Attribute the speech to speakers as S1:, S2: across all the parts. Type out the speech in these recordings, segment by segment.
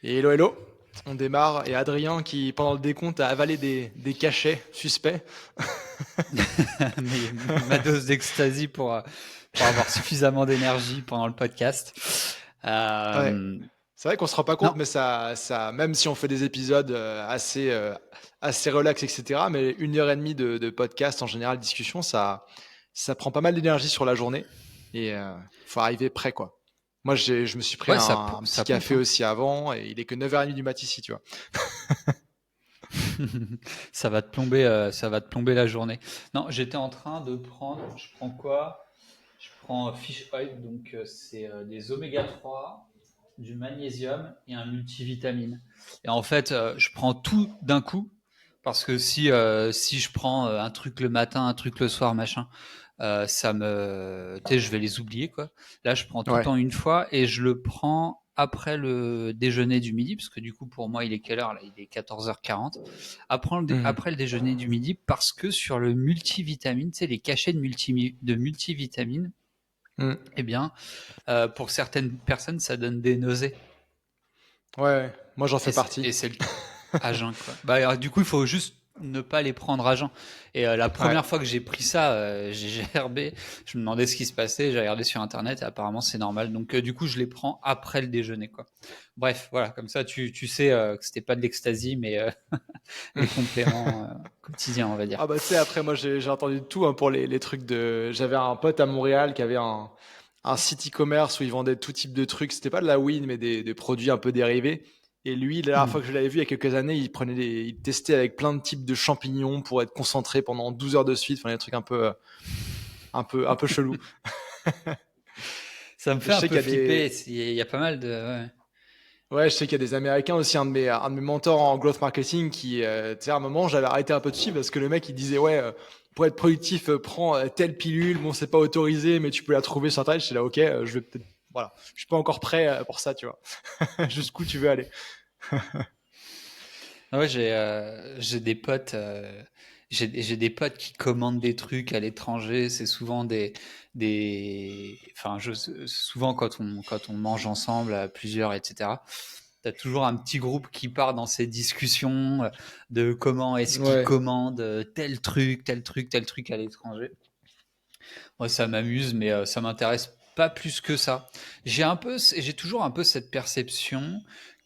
S1: Et hello, hello. On démarre et Adrien qui, pendant le décompte, a avalé des cachets suspects.
S2: Ma dose d'ecstasy pour avoir suffisamment d'énergie pendant le podcast.
S1: Ouais.
S2: Euh,
S1: C'est vrai qu'on se rend pas compte,
S2: non,
S1: mais même si on fait des épisodes assez relax, etc., mais 1 heure et demie de podcast en général, discussion, ça prend pas mal d'énergie sur la journée. Et faut arriver prêt, quoi. Moi, je me suis pris
S2: ouais,
S1: un petit
S2: ça pompe,
S1: café
S2: hein.
S1: aussi avant, et il est que 9h30 du mat ici, tu vois.
S2: Ça va te plomber la journée. Non, j'étais en train de prendre, je prends quoi? Je prends Fish Oil, donc c'est des oméga 3, du magnésium et un multivitamine. Et en fait, je prends tout d'un coup parce que si je prends un truc le matin, un truc le soir, machin, tu sais, je vais les oublier quoi. Là, je prends tout
S1: Ouais.
S2: en une fois et je le prends après le déjeuner du midi, parce que du coup pour moi il est quelle heure là? Il est 14h40.
S1: Mhm.
S2: Après le déjeuner du midi, parce que sur le multivitamine, tu sais, les cachets de multivitamines,
S1: Mhm.
S2: eh bien, pour certaines personnes, ça donne des nausées.
S1: Ouais, ouais. Moi, j'en fais partie.
S2: Et c'est le à jeun, quoi. Bah, alors, du coup, il faut juste ne pas les prendre à jeun. Et la
S1: Ouais.
S2: première fois que j'ai pris ça, j'ai gerbé. Je me demandais ce qui se passait. J'ai regardé sur Internet et apparemment c'est normal. Donc, du coup, je les prends après le déjeuner, quoi. Bref, voilà, comme ça, tu sais que c'était pas de l'ecstasy, mais les compléments quotidiens, on va dire.
S1: Ah bah tu sais, après moi j'ai entendu de tout hein, pour les trucs de... J'avais un pote à Montréal qui avait un site e-commerce où il vendait tout type de trucs. C'était pas de la weed mais des produits un peu dérivés. Et lui, la dernière fois
S2: Mm.
S1: que je l'avais vu il y a quelques années, il testait avec plein de types de champignons pour être concentré pendant 12 heures de suite. Enfin des trucs un peu chelous.
S2: Ça me
S1: Et
S2: fait
S1: je
S2: un
S1: sais qu'il
S2: peu
S1: y a
S2: flipper.
S1: des...
S2: Il y a pas mal de. Ouais.
S1: Ouais, je sais qu'il y a des Américains aussi, un de mes mentors en growth marketing qui, tu sais, à un moment, j'avais arrêté un peu de suivre parce que le mec, il disait, ouais, pour être productif, prends telle pilule, bon, c'est pas autorisé, mais tu peux la trouver sur Internet. J'étais là, ok, je vais peut-être, voilà, je suis pas encore prêt pour ça, tu vois. Jusqu'où tu veux aller.
S2: Ah ouais, j'ai des potes, j'ai des potes qui commandent des trucs à l'étranger. C'est souvent enfin, souvent quand on mange ensemble à plusieurs, etc. T'as toujours un petit groupe qui part dans ces discussions de comment est-ce qu'ils
S1: Ouais.
S2: commandent tel truc, tel truc, tel truc à l'étranger. Moi, ça m'amuse, mais ça m'intéresse pas plus que ça. J'ai toujours un peu cette perception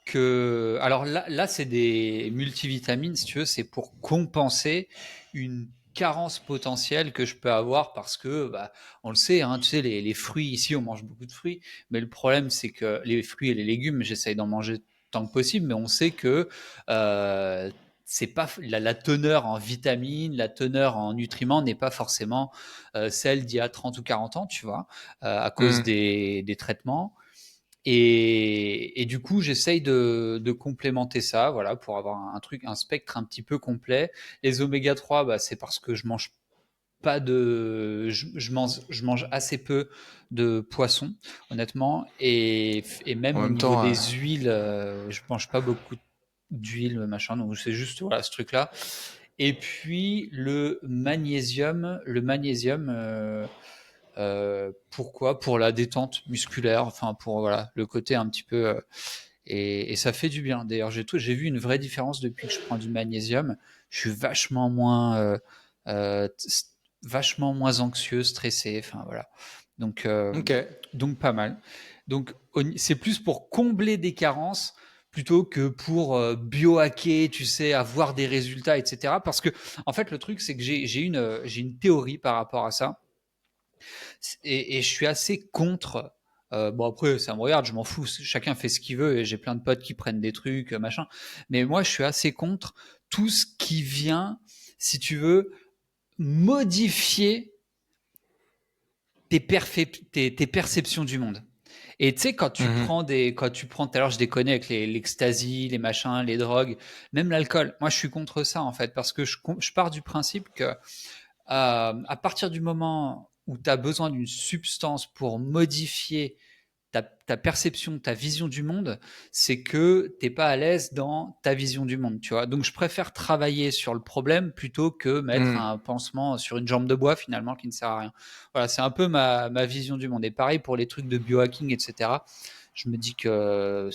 S2: que, alors là, c'est des multivitamines, si tu veux, c'est pour compenser une carence potentielle que je peux avoir parce que, bah, on le sait, hein, tu sais, les fruits ici, on mange beaucoup de fruits, mais le problème, c'est que les fruits et les légumes, j'essaye d'en manger tant que possible, mais on sait que euh, c'est pas la teneur en vitamines, la teneur en nutriments n'est pas forcément celle d'il y a 30 ou 40 ans, tu vois, à cause
S1: Hmm.
S2: des traitements. Et du coup, j'essaye de complémenter ça, voilà, pour avoir un spectre un petit peu complet. Les oméga 3, bah, c'est parce que je mange pas de, je mange assez peu de poisson, honnêtement, et
S1: En
S2: même au
S1: même
S2: niveau
S1: temps,
S2: des huiles, je mange pas beaucoup d'huile, machin, donc c'est juste voilà ce truc-là. Et puis le magnésium, pourquoi? Pour la détente musculaire, enfin pour voilà le côté un petit peu et ça fait du bien. D'ailleurs, j'ai vu une vraie différence depuis que je prends du magnésium. Je suis euh, vachement moins anxieux, stressé. Enfin voilà. Donc euh,
S1: ok.
S2: donc pas mal. Donc c'est plus pour combler des carences plutôt que pour biohacker, tu sais, avoir des résultats, etc. Parce que en fait le truc c'est que j'ai une théorie par rapport à ça et je suis assez contre. Bon après ça me regarde, je m'en fous, chacun fait ce qu'il veut et j'ai plein de potes qui prennent des trucs machin. Mais moi je suis assez contre tout ce qui vient, si tu veux, modifier tes perceptions du monde. Et tu sais,
S1: Mhm.
S2: quand tu prends, tout à l'heure, je déconne avec l'ecstasy, les machins, les drogues, même l'alcool. Moi, je suis contre ça, en fait, parce que je pars du principe que, à partir du moment où tu as besoin d'une substance pour modifier ta perception, ta vision du monde, c'est que t'es pas à l'aise dans ta vision du monde, tu vois. Donc je préfère travailler sur le problème plutôt que mettre
S1: Hmm.
S2: un pansement sur une jambe de bois finalement qui ne sert à rien. Voilà, c'est un peu ma vision du monde. Et pareil pour les trucs de biohacking, etc. Je me dis que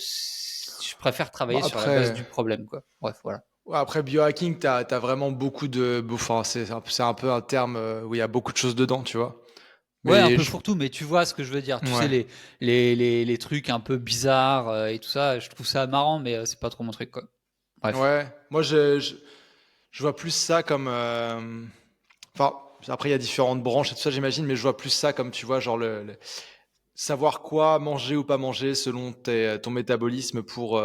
S2: je préfère
S1: Bon,
S2: travailler sur la base
S1: après,
S2: du problème, quoi. Bref, voilà.
S1: ouais, après biohacking, t'as vraiment beaucoup de. Enfin, c'est un peu un terme où il y a beaucoup de choses dedans, tu vois.
S2: Ouais, un
S1: Mais
S2: peu fourre-tout, mais tu vois ce que je veux dire. Tu sais,
S1: ouais.
S2: les trucs un peu bizarres et tout ça, je trouve ça marrant, mais c'est pas trop mon truc, quoi. Bref.
S1: Ouais. Moi, je vois plus ça comme. Enfin, après, il y a différentes branches et tout ça, j'imagine, mais je vois plus ça comme, tu vois, genre savoir quoi manger ou pas manger selon ton métabolisme pour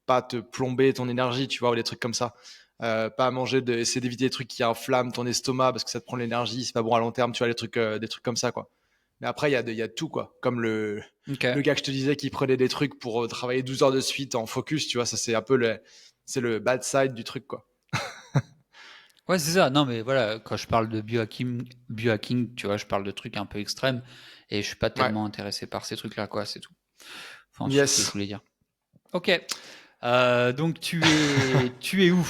S1: pas te plomber ton énergie, tu vois, ou des trucs comme ça. Pas manger, essayer d'éviter des trucs qui inflamment ton estomac parce que ça te prend de l'énergie, c'est pas bon à long terme, tu vois, des trucs comme ça, quoi. Mais après, il y a tout, quoi. Comme
S2: Ok.
S1: le gars que je te disais qui prenait des trucs pour travailler 12 heures de suite en focus, tu vois, ça c'est un peu c'est le bad side du truc, quoi.
S2: Ouais, c'est ça. Non, mais voilà, quand je parle de biohacking, tu vois, je parle de trucs un peu extrêmes et je suis pas
S1: Ouais.
S2: tellement intéressé par ces trucs-là, quoi, c'est tout. Enfin, c'est ce que je
S1: Yes.
S2: voulais dire. Ok. Donc tu es où?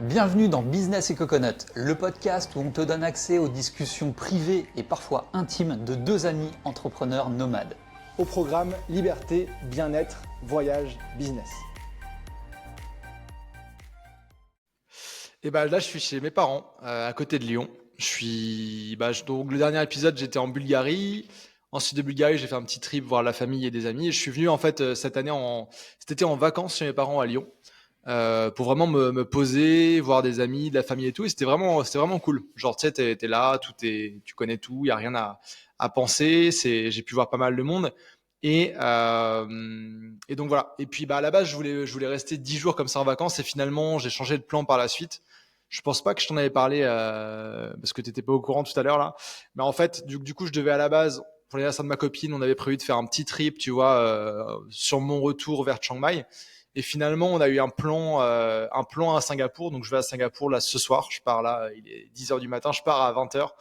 S2: Bienvenue dans Business et Coconut, le podcast où on te donne accès aux discussions privées et parfois intimes de deux amis entrepreneurs nomades.
S3: Au programme liberté, bien-être, voyage, business.
S1: Et bah là, je suis chez mes parents, à côté de Lyon. Donc le dernier épisode, j'étais en Bulgarie. Ensuite de Bulgarie, j'ai fait un petit trip voir la famille et des amis. Et je suis venu en fait cet été en vacances chez mes parents à Lyon pour vraiment me poser, voir des amis, de la famille et tout. Et c'était vraiment cool. Genre, tu sais, t'es là, tu connais tout, il y a rien à penser. J'ai pu voir pas mal de monde. Et donc voilà. Et puis bah à la base, je voulais rester 10 jours comme ça en vacances. Et finalement, j'ai changé de plan par la suite. Je pense pas que je t'en avais parlé parce que t'étais pas au courant tout à l'heure là. Mais en fait, du coup, je devais à la base pour l'anniversaire de ma copine, on avait prévu de faire un petit trip, tu vois, sur mon retour vers Chiang Mai. Et finalement, on a eu un plan à Singapour. Donc, je vais à Singapour là ce soir. Je pars là, il est 10 heures du matin. Je pars à 20 heures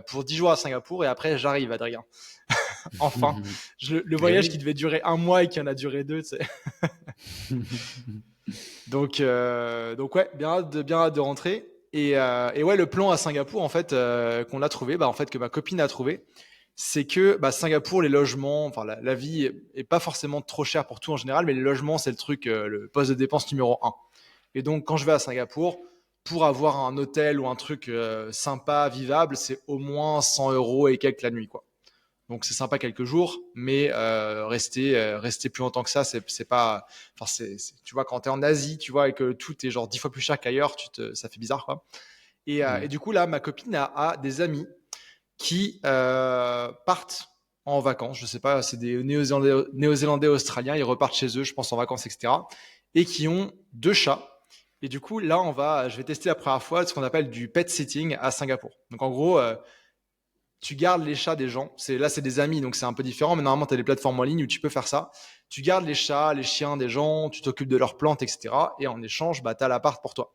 S1: pour 10 jours à Singapour. Et après, j'arrive, Adrien. Enfin, le
S2: Eh
S1: voyage qui
S2: oui.
S1: devait durer un mois et qui en a duré deux, tu sais. Donc ouais, bien hâte de rentrer. Et ouais, le plan à Singapour, en fait, qu'on a trouvé, bah, en fait, que ma copine a trouvé, c'est que bah, Singapour, les logements, enfin la vie est pas forcément trop chère pour tout en général, mais les logements, c'est le truc, le poste de dépense numéro un. Et donc, quand je vais à Singapour, pour avoir un hôtel ou un truc sympa, vivable, c'est au moins 100 euros et quelques la nuit, quoi. Donc c'est sympa quelques jours, mais rester plus longtemps que ça, c'est pas. Enfin, tu vois, quand t'es en Asie, tu vois, et que tout est genre 10 fois plus cher qu'ailleurs, ça fait bizarre, quoi. Et du coup, là, ma copine a des amis qui partent en vacances. Je sais pas, c'est des Néo-Zélandais australiens. Ils repartent chez eux, je pense, en vacances, etc. Et qui ont deux chats. Et du coup, là, je vais tester la première fois ce qu'on appelle du pet sitting à Singapour. Donc, en gros, tu gardes les chats des gens. Là, c'est des amis, donc c'est un peu différent. Mais normalement, tu as des plateformes en ligne où tu peux faire ça. Tu gardes les chats, les chiens des gens, tu t'occupes de leurs plantes, etc. Et en échange, bah, tu as l'appart pour toi.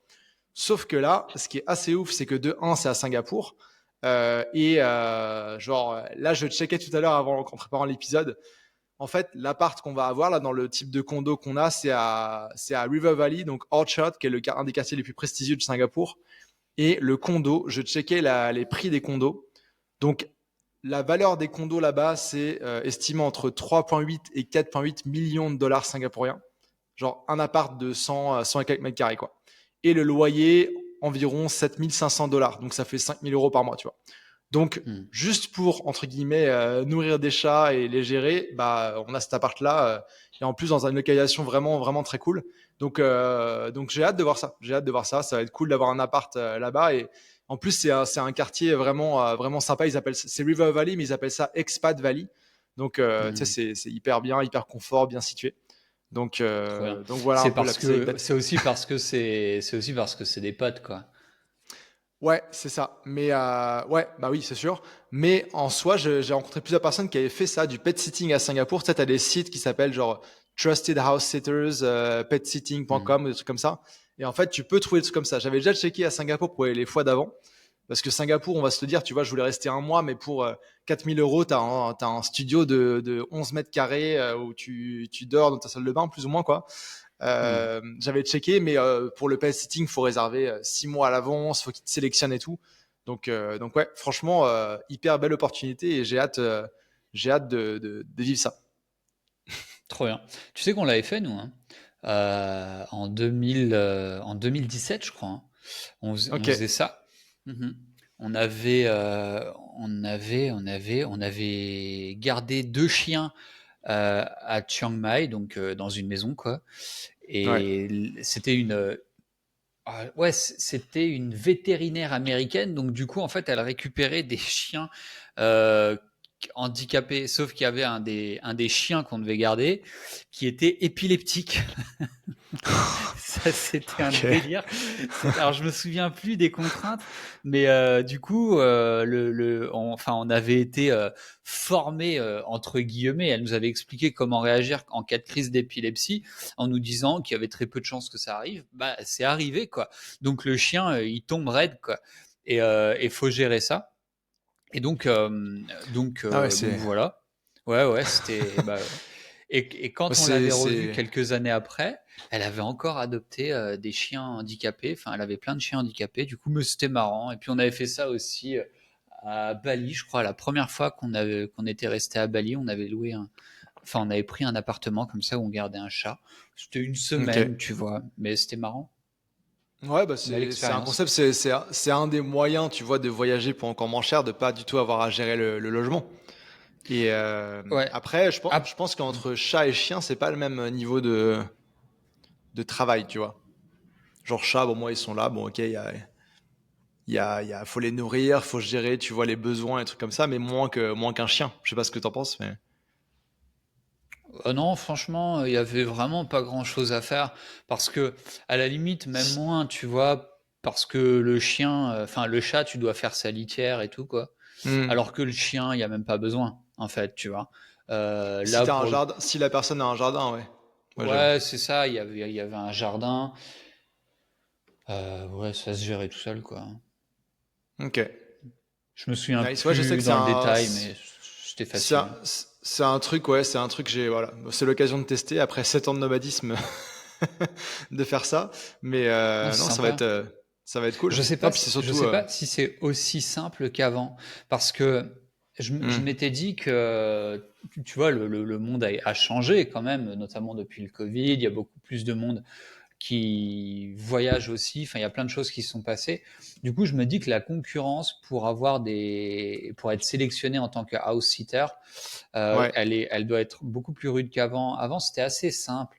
S1: Sauf que là, ce qui est assez ouf, c'est que de un, c'est à Singapour. Genre, là, je checkais tout à l'heure en préparant l'épisode. En fait, l'appart qu'on va avoir là dans le type de condo qu'on a, c'est à River Valley, donc Orchard, qui est un des quartiers les plus prestigieux de Singapour. Et le condo, je checkais les prix des condos. Donc, la valeur des condos là-bas, c'est estimé entre 3,8 et 4,8 millions de dollars singapouriens. Genre un appart de 100 et quelques mètres carrés, quoi. Et le loyer, environ 7 500 dollars. Donc, ça fait 5 000 euros par mois, tu vois. Donc,
S2: Hmm.
S1: juste pour, entre guillemets, nourrir des chats et les gérer, bah, on a cet appart-là. Et en plus, dans une localisation vraiment, vraiment très cool. Donc j'ai hâte de voir ça. J'ai hâte de voir ça. Ça va être cool d'avoir un appart là-bas. Et en plus, c'est un quartier vraiment, vraiment sympa. C'est River Valley, mais ils appellent ça Expat Valley. Donc, tu sais,
S2: Hmm.
S1: c'est hyper bien, hyper confort, bien situé.
S2: Trop bien.
S1: Donc voilà un peu la petite anecdote.
S2: C'est aussi parce que c'est des potes, quoi.
S1: Ouais, c'est ça. Mais ouais, bah oui, c'est sûr. Mais en soi, j'ai rencontré plusieurs personnes qui avaient fait ça, du pet sitting à Singapour. Tu sais, t'as des sites qui s'appellent genre Trusted House Sitters,
S2: Hmm.
S1: petsitting.com, des trucs comme ça. Et en fait, tu peux trouver des trucs comme ça. J'avais déjà checké à Singapour pour les fois d'avant. Parce que Singapour, on va se le dire, tu vois, je voulais rester un mois, mais pour 4000 euros, t'as un studio de 11 mètres carrés où tu dors dans ta salle de bain, plus ou moins, quoi.
S2: Hmm.
S1: J'avais checké, mais pour le pet sitting, faut réserver 6 mois à l'avance, faut qu'ils te sélectionnent et tout. Donc ouais, franchement, hyper belle opportunité et j'ai hâte de vivre ça.
S2: Trop bien. Tu sais qu'on l'avait fait, nous, hein, en 2017, je crois, hein. On
S1: Ok,
S2: faisait ça. Mhm. On avait, on avait gardé deux chiens à Chiang Mai, donc dans une maison, quoi.
S1: ouais.
S2: Et c'était ouais, c'était une vétérinaire américaine, donc du coup, en fait, elle récupérait des chiens euh, handicapés, sauf qu'il y avait un des chiens qu'on devait garder qui était épileptique. Ça, c'était un
S1: Ok.
S2: délire. Alors, je me souviens plus des contraintes, mais du coup, enfin, on avait été formés entre guillemets. Elle nous avait expliqué comment réagir en cas de crise d'épilepsie, en nous disant qu'il y avait très peu de chances que ça arrive. Bah, c'est arrivé, quoi. Donc le chien, il tombe raide, quoi. Et faut gérer ça. Et
S1: Ah ouais,
S2: donc voilà. Ouais, ouais, c'était. Bah, et quand on l'avait revue
S1: c'est
S2: quelques années après, elle avait encore adopté des chiens handicapés. Enfin, elle avait plein de chiens handicapés. Du coup, mais c'était marrant. Et puis, on avait fait ça aussi à Bali, je crois. La première fois qu'on était resté à Bali, on avait enfin, on avait pris un appartement comme ça où on gardait un chat. C'était une
S1: ok.
S2: semaine, tu vois. Mais c'était marrant.
S1: Ouais, bah
S2: Belle
S1: c'est un
S2: expérience.
S1: concept, c'est un des moyens, tu vois, de voyager pour encore moins cher, de pas du tout avoir à gérer le logement. Et
S2: Ouais.
S1: après, je
S2: Ah,
S1: pense qu'entre chat et chien, c'est pas le même niveau de travail, tu vois. Genre chat, bon moi ils sont là, bon ok, faut les nourrir, faut gérer, tu vois, les besoins et trucs comme ça, mais moins qu'un chien. Je sais pas ce que t'en penses, mais.
S2: Non, franchement, il y avait vraiment pas grand-chose à faire parce que, à la limite, même moins, tu vois, parce que le chien, enfin le chat, tu dois faire sa litière et tout quoi.
S1: Hmm.
S2: Alors que le chien, il y a même pas besoin, en fait, tu vois.
S1: Si
S2: Là
S1: t'as un
S2: pour le,
S1: jardin, si la personne a un jardin, ouais. Ouais, j'avoue.
S2: ouais, c'est ça. Il y avait un jardin. Ouais, ça se gérait tout seul quoi.
S1: Ok.
S2: Je me souviens
S1: Nice. Ouais, je sais que
S2: plus dans le détail, mais c'était facile.
S1: c'est un truc, ouais, c'est un truc, voilà. C'est l'occasion de tester après 7 ans de nomadisme de faire ça. Mais
S2: Non, c'est
S1: non,
S2: sympa.
S1: ça va être cool. Non, puis c'est
S2: Je
S1: surtout,
S2: sais pas si c'est aussi simple qu'avant, parce que je
S1: hmm,
S2: m'étais dit que, tu vois, le monde a changé quand même, notamment depuis le Covid. Il y a beaucoup plus de monde qui voyage aussi. Enfin, il y a plein de choses qui se sont passées. Du coup, je me dis que la concurrence pour être sélectionné en tant que house sitter,
S1: ouais.
S2: elle doit être beaucoup plus rude qu'avant. Avant, c'était assez simple,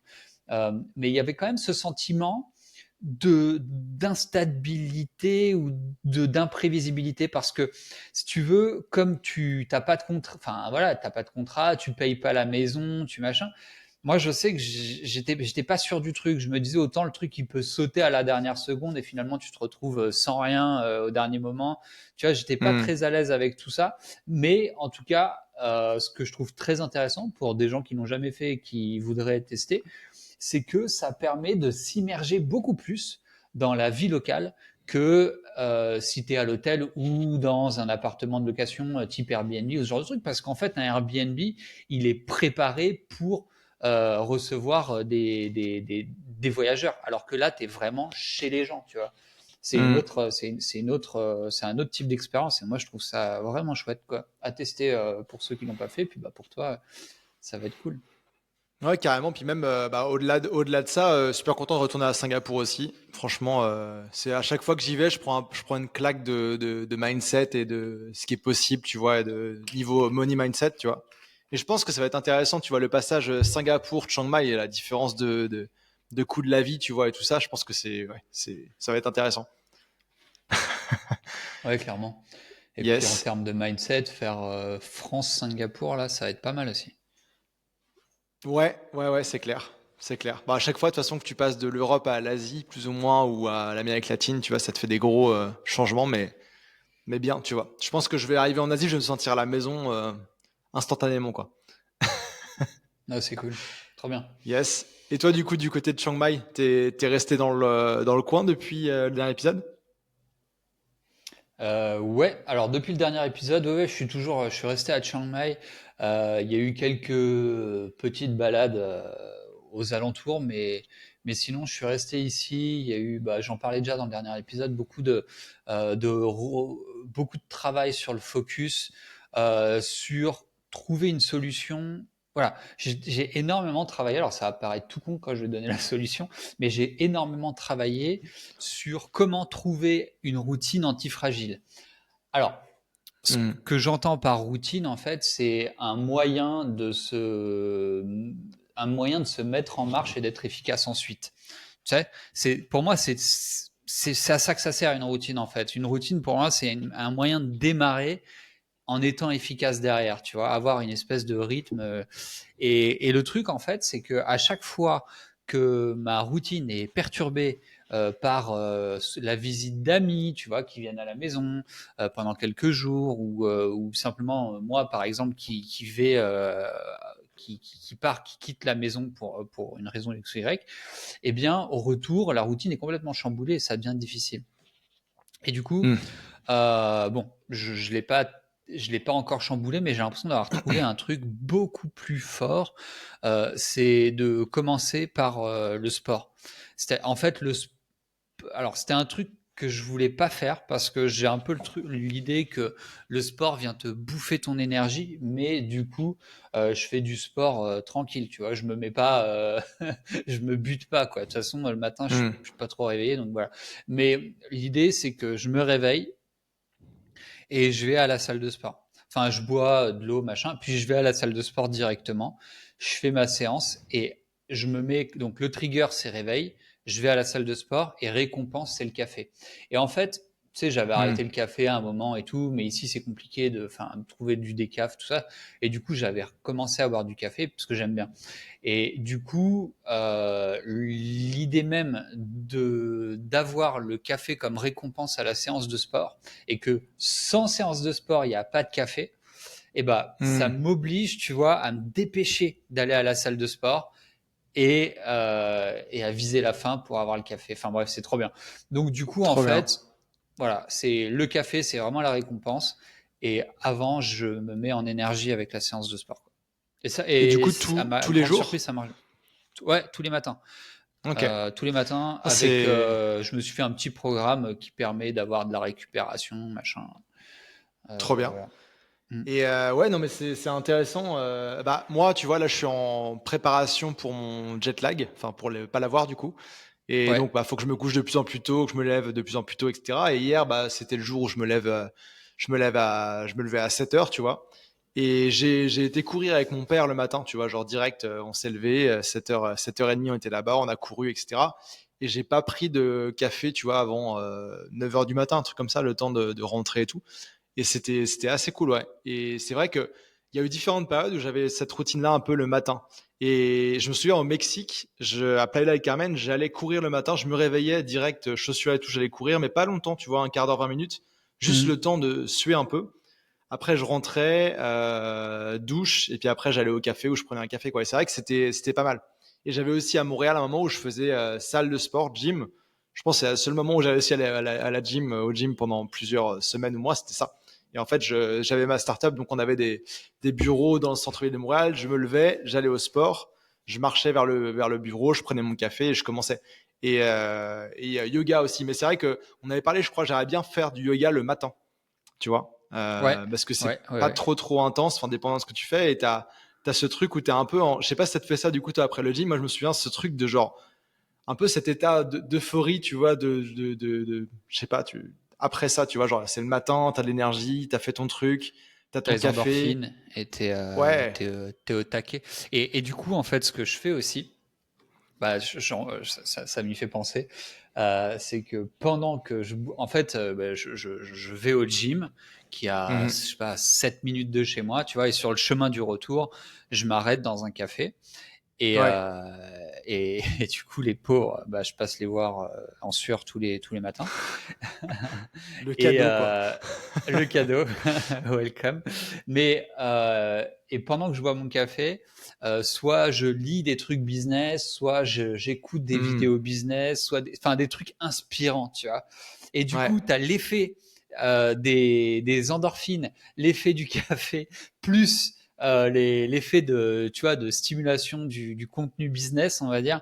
S2: mais il y avait quand même ce sentiment de d'instabilité ou de d'imprévisibilité parce que si tu veux, comme tu t'as pas de contrat, enfin voilà, t'as pas de contrat, tu payes pas la maison, tu machin. Moi, je sais que j'étais pas sûr du truc. Je me disais autant le truc qui peut sauter à la dernière seconde et finalement tu te retrouves sans rien au dernier moment. Tu vois, j'étais pas
S1: Hmm.
S2: très à l'aise avec tout ça. Mais en tout cas, ce que je trouve très intéressant pour des gens qui n'ont jamais fait et qui voudraient tester, c'est que ça permet de s'immerger beaucoup plus dans la vie locale que si tu es à l'hôtel ou dans un appartement de location type Airbnb ou ce genre de truc. Parce qu'en fait, un Airbnb, il est préparé pour recevoir des voyageurs. Alors que là, tu es vraiment chez les gens, tu vois.
S1: Hmm.
S2: C'est un autre type d'expérience. Et moi, je trouve ça vraiment chouette, quoi. À tester pour ceux qui l'ont pas fait. Puis bah, pour toi, ça va être cool.
S1: Ouais, carrément. Puis même, bah, au-delà de ça, super content de retourner à Singapour aussi. Franchement, c'est à chaque fois que j'y vais, je prends une claque de mindset et de ce qui est possible, tu vois, et de niveau money mindset, tu vois. Et je pense que ça va être intéressant, tu vois, le passage Singapour-Chiang Mai et la différence de coût de la vie, tu vois, et tout ça. Je pense que ça va être intéressant.
S2: Ouais, clairement. Et puis en
S1: Yes.
S2: termes de mindset, faire France-Singapour, là, ça va être pas mal aussi.
S1: Ouais, c'est clair. C'est clair. Bah, à chaque fois, de toute façon, que tu passes de l'Europe à l'Asie, plus ou moins, ou à l'Amérique latine, tu vois, ça te fait des gros changements, mais bien, tu vois. Je pense que je vais arriver en Asie, je vais me sentir à la maison instantanément, quoi.
S2: Ah, c'est cool. Trop bien.
S1: Yes. Et toi, du coup, du côté de Chiang Mai, t'es resté dans le coin depuis le dernier épisode?
S2: Ouais, alors depuis le dernier épisode, ouais, je suis resté à Chiang Mai. Il y a eu quelques petites balades aux alentours, mais sinon, je suis resté ici. Il y a eu, bah, j'en parlais déjà dans le dernier épisode, beaucoup de travail sur le focus, sur trouver une solution Voilà, j'ai énormément travaillé. Alors, ça va paraître tout con quand je vais donner la solution, mais j'ai énormément travaillé sur comment trouver une routine antifragile. Alors, ce
S1: Hmm.
S2: que j'entends par routine, en fait, c'est un moyen de se mettre en marche et d'être efficace ensuite. Tu sais, pour moi, c'est à ça que ça sert une routine, en fait. Une routine, pour moi, c'est un moyen de démarrer en étant efficace derrière, tu vois, avoir une espèce de rythme. Et le truc, en fait, c'est que à chaque fois que ma routine est perturbée par la visite d'amis, tu vois, qui viennent à la maison pendant quelques jours, ou simplement moi, par exemple, qui vais qui part, qui quitte la maison pour une raison X ou Y, eh bien, au retour, la routine est complètement chamboulée et ça devient difficile. Et du coup,
S1: Hmm.
S2: bon, je l'ai pas encore chamboulé, mais j'ai l'impression d'avoir trouvé un truc beaucoup plus fort. C'est de commencer par le sport. C'était en fait alors c'était un truc que je voulais pas faire parce que j'ai un peu l'idée que le sport vient te bouffer ton énergie, mais du coup, je fais du sport tranquille, tu vois. Je me mets pas, je me bute pas quoi. De toute façon, le matin,
S1: Hmm.
S2: je suis pas trop réveillé, donc voilà. Mais l'idée, c'est que je me réveille et je vais à la salle de sport. Enfin, je bois de l'eau, machin, puis je vais à la salle de sport directement. Je fais ma séance et je me mets. Donc, le trigger, c'est réveil. Je vais à la salle de sport et récompense, c'est le café. Et en fait, tu sais, j'avais
S1: Hmm.
S2: arrêté le café à un moment et tout, mais ici, c'est compliqué de trouver du décaf, tout ça. Et du coup, j'avais recommencé à boire du café parce que j'aime bien. Et du coup, l'idée même d'avoir le café comme récompense à la séance de sport et que sans séance de sport, il n'y a pas de café, et bah, ça
S1: Hmm.
S2: m'oblige, tu vois, à me dépêcher d'aller à la salle de sport et à viser la fin pour avoir le café. Enfin bref, c'est trop bien. Donc du coup, en
S1: Trop bien.
S2: fait, voilà, c'est le café, c'est vraiment la récompense. Et avant, je me mets en énergie avec la séance de sport.
S1: Et du
S2: Et
S1: coup,
S2: à ma
S1: tous les
S2: grande
S1: jours?
S2: surprise, ça marche. Ouais, tous les matins.
S1: Ok.
S2: Tous les matins,
S1: Ah, c'est.
S2: je me suis fait un petit programme qui permet d'avoir de la récupération, machin.
S1: Trop bien.
S2: Voilà. Mm.
S1: Et ouais, non, mais c'est intéressant. Bah, moi, tu vois, là, je suis en préparation pour mon jet lag, enfin, pour pas l'avoir, du coup. Et
S2: Ouais.
S1: donc, bah, faut que je me couche de plus en plus tôt, que je me lève de plus en plus tôt, etc. Et hier, bah, c'était le jour où je me levais à 7 heures, tu vois. Et j'ai été courir avec mon père le matin, tu vois, genre direct, on s'est levé, 7h, 7h30, on était là-bas, on a couru, etc. Et j'ai pas pris de café, tu vois, avant 9 heures du matin, un truc comme ça, le temps de rentrer et tout. Et c'était assez cool, ouais. Et c'est vrai que il y a eu différentes périodes où j'avais cette routine-là un peu le matin. Et je me souviens au Mexique, à Playa del Carmen, j'allais courir le matin, je me réveillais direct, chaussures et tout, j'allais courir, mais pas longtemps, tu vois, un quart d'heure, 20 minutes, juste
S2: Mm.
S1: le temps de suer un peu. Après, je rentrais, douche, et puis après, j'allais au café où je prenais un café, quoi. Et c'est vrai que c'était pas mal. Et j'avais aussi à Montréal un moment où je faisais salle de sport, gym. Je pense que c'est le seul moment où j'avais réussi à aller à la gym, au gym pendant plusieurs semaines ou mois, c'était ça. Et en fait, j'avais ma startup, donc on avait des bureaux dans le centre-ville de Montréal. Je me levais, j'allais au sport, je marchais vers le bureau, je prenais mon café et je commençais. Et yoga aussi. Mais c'est vrai que on avait parlé, je crois, j'aimerais bien faire du yoga le matin, tu vois,
S2: Ouais.
S1: parce que c'est
S2: Ouais. Ouais.
S1: pas
S2: Ouais.
S1: trop intense, enfin dépendant de ce que tu fais. Et t'as ce truc où t'es un peu je sais pas si ça te fait ça du coup toi après le gym. Moi, je me souviens ce truc de genre un peu cet état d'euphorie, tu vois, je sais pas, après ça, tu vois, genre, c'est le matin, t'as de l'énergie, t'as fait ton truc, t'as
S2: T'as
S1: ton
S2: les
S1: café.
S2: endorphines et
S1: Ouais.
S2: t'es au taquet. Et du coup, en fait, ce que je fais aussi, bah, ça m'y fait penser, c'est que pendant que en fait, bah, je vais au gym qui a, je
S1: Mhm.
S2: sais pas, 7 minutes de chez moi, tu vois, et sur le chemin du retour, je m'arrête dans un café.
S1: Ouais.
S2: Et du coup, les pauvres, bah, je passe les voir en sueur tous les matins.
S1: Le
S2: Et
S1: cadeau, quoi.
S2: le cadeau, welcome. Et pendant que je bois mon café, soit je lis des trucs business, soit j'écoute des
S1: Mhm.
S2: vidéos business, soit enfin des trucs inspirants, tu vois. Et du
S1: Ouais.
S2: coup, tu as l'effet des endorphines, l'effet du café, plus l'effet tu vois, de stimulation du contenu business, on va dire.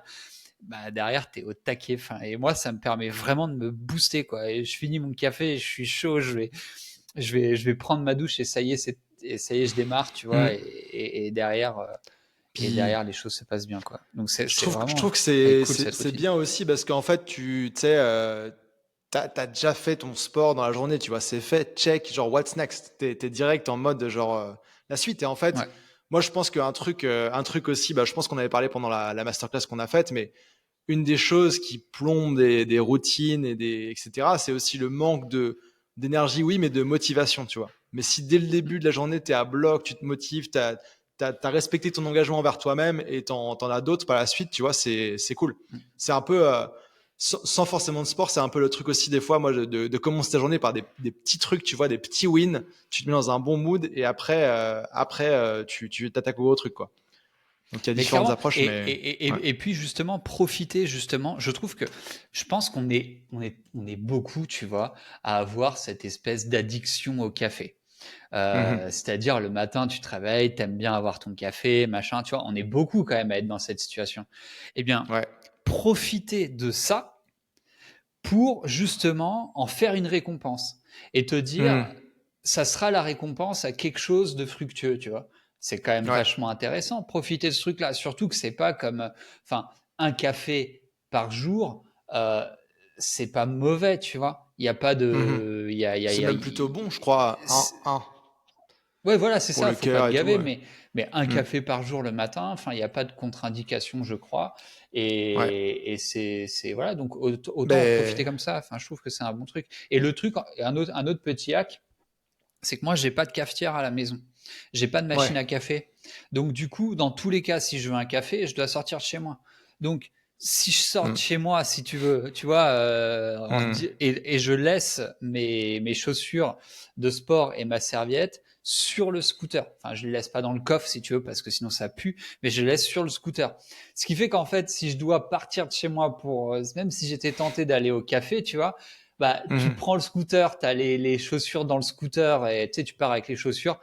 S2: Bah, derrière, tu es au taquet. Enfin, et moi, ça me permet vraiment de me booster, quoi. Et je finis mon café, et je suis chaud, je vais prendre ma douche et ça y est, je démarre, tu vois.
S1: Mhm.
S2: Et derrière, et
S1: Puis
S2: derrière les choses se passent bien, quoi. Donc
S1: je
S2: c'est
S1: trouve, je
S2: vraiment
S1: trouve que
S2: elle est
S1: c'est
S2: cool cette
S1: c'est
S2: routine.
S1: bien aussi parce qu'en fait, tu sais, t'as déjà fait ton sport dans la journée, tu vois, c'est fait, check, genre what's next? T'es direct en mode genre la suite. Et en fait,
S2: Ouais.
S1: moi je pense un truc aussi, bah, je pense qu'on avait parlé pendant la masterclass qu'on a faite, mais une des choses qui plombe des routines etc., c'est aussi le manque d'énergie, oui, mais de motivation, tu vois. Mais si dès le début de la journée, tu es à bloc, tu te motives, tu as respecté ton engagement envers toi-même et t'en as d'autres par la suite, tu vois, c'est cool.
S2: Mmh.
S1: C'est un peu, sans forcément de sport, c'est un peu le truc aussi des fois, moi, de commencer ta journée par des petits trucs, tu vois, des petits wins, tu te mets dans un bon mood et après, tu t'attaques au gros truc, quoi. Donc il y a
S2: Mais
S1: différentes
S2: clairement,
S1: approches, mais ouais.
S2: et puis justement, profiter justement, je trouve que je pense qu'on est beaucoup, tu vois, à avoir cette espèce d'addiction au café.
S1: Mhm.
S2: C'est-à-dire le matin, tu te réveilles, t'aimes bien avoir ton café, machin, tu vois, on est beaucoup quand même à être dans cette situation. Eh bien,
S1: Ouais.
S2: profiter de ça pour justement en faire une récompense et te dire,
S1: Mhm.
S2: ça sera la récompense à quelque chose de fructueux, tu vois. C'est quand même
S1: Ouais.
S2: vachement intéressant, profiter de ce truc-là, surtout que c'est pas comme, enfin, un café par jour, euh, c'est pas mauvais, tu vois. Il y a pas
S1: Mhm.
S2: de,
S1: C'est même plutôt bon, je crois. Un
S2: ouais, voilà, c'est
S1: pour
S2: ça,
S1: le
S2: faut pas
S1: cœur
S2: te
S1: et tout.
S2: gaver,
S1: Ouais.
S2: mais un
S1: Mm.
S2: café par jour le matin, enfin, il n'y a pas de contre-indication, je crois,
S1: Ouais.
S2: et voilà, donc autant en profiter
S1: Mais
S2: comme ça, enfin, je trouve que c'est un bon truc. Et le truc, un autre petit hack, c'est que moi, j'ai pas de cafetière à la maison, j'ai pas de
S1: ouais.
S2: machine à café, donc du coup, dans tous les cas, si je veux un café, je dois sortir de chez moi. Donc, si je sors de
S1: Mm.
S2: chez moi, si tu veux, tu vois,
S1: Mm.
S2: et je laisse mes chaussures de sport et ma serviette sur le scooter. Enfin, je les laisse pas dans le coffre si tu veux, parce que sinon ça pue, mais je les laisse sur le scooter. Ce qui fait qu'en fait, si je dois partir de chez moi pour, même si j'étais tenté d'aller au café, tu vois, bah, tu
S1: Mhm.
S2: prends le scooter, tu as les chaussures dans le scooter et tu sais, tu pars avec les chaussures,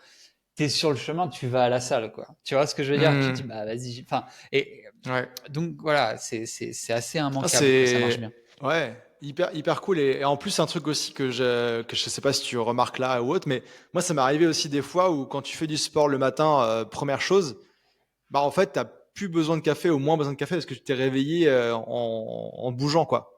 S2: tu es sur le chemin, tu vas à la salle, quoi. Tu vois ce que je veux dire? Tu te dis,
S1: Mm.
S2: bah, vas-y. Enfin, et
S1: Ouais.
S2: donc voilà, c'est assez
S1: Ah,
S2: immanquable que ça marche
S1: c'est
S2: bien.
S1: ouais, hyper cool. Et en plus, un truc aussi que je sais pas si tu remarques là ou autre, mais moi, ça m'est arrivé aussi des fois où quand tu fais du sport le matin, première chose, bah en fait, t'as plus besoin de café ou moins besoin de café parce que tu t'es réveillé en bougeant, quoi.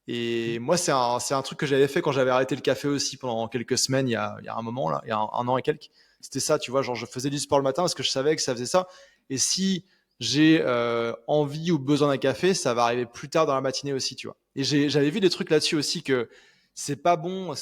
S1: Et moi, c'est un truc que j'avais fait quand j'avais arrêté le café aussi pendant quelques semaines, il y a un moment, là, il y a un an et quelques. C'était ça, tu vois, genre je faisais du sport le matin parce que je savais que ça faisait ça. Et si j'ai envie ou besoin d'un café, ça va arriver plus tard dans la matinée aussi, tu vois. Et j'avais vu des trucs là-dessus aussi que c'est pas bon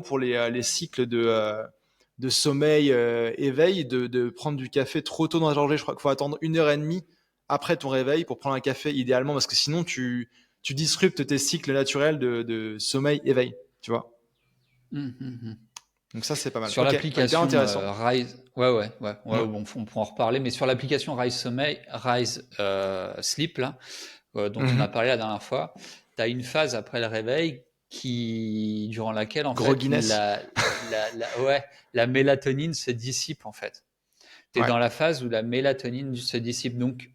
S1: pour les cycles de sommeil, éveil, de prendre du café trop tôt dans la journée. Je crois qu'il faut attendre 1 heure et demie après ton réveil pour prendre un café idéalement parce que sinon tu disruptes tes cycles naturels de sommeil-éveil, tu vois.
S2: Hum, hum, hum.
S1: Donc ça, c'est pas mal.
S2: Sur
S1: Ok, ouais, hyper
S2: l'application
S1: intéressant.
S2: Rise, ouais,
S1: Ouais.
S2: bon, on pourra en reparler, mais sur l'application Rise Sommeil, Rise Sleep, là, dont on a
S1: Mhm.
S2: parlé la dernière fois, tu as une phase après le réveil durant laquelle, en
S1: Gros
S2: fait,
S1: Guinness.
S2: ouais, la mélatonine se dissipe, en fait. Tu es
S1: Ouais.
S2: dans la phase où la mélatonine se dissipe. Donc,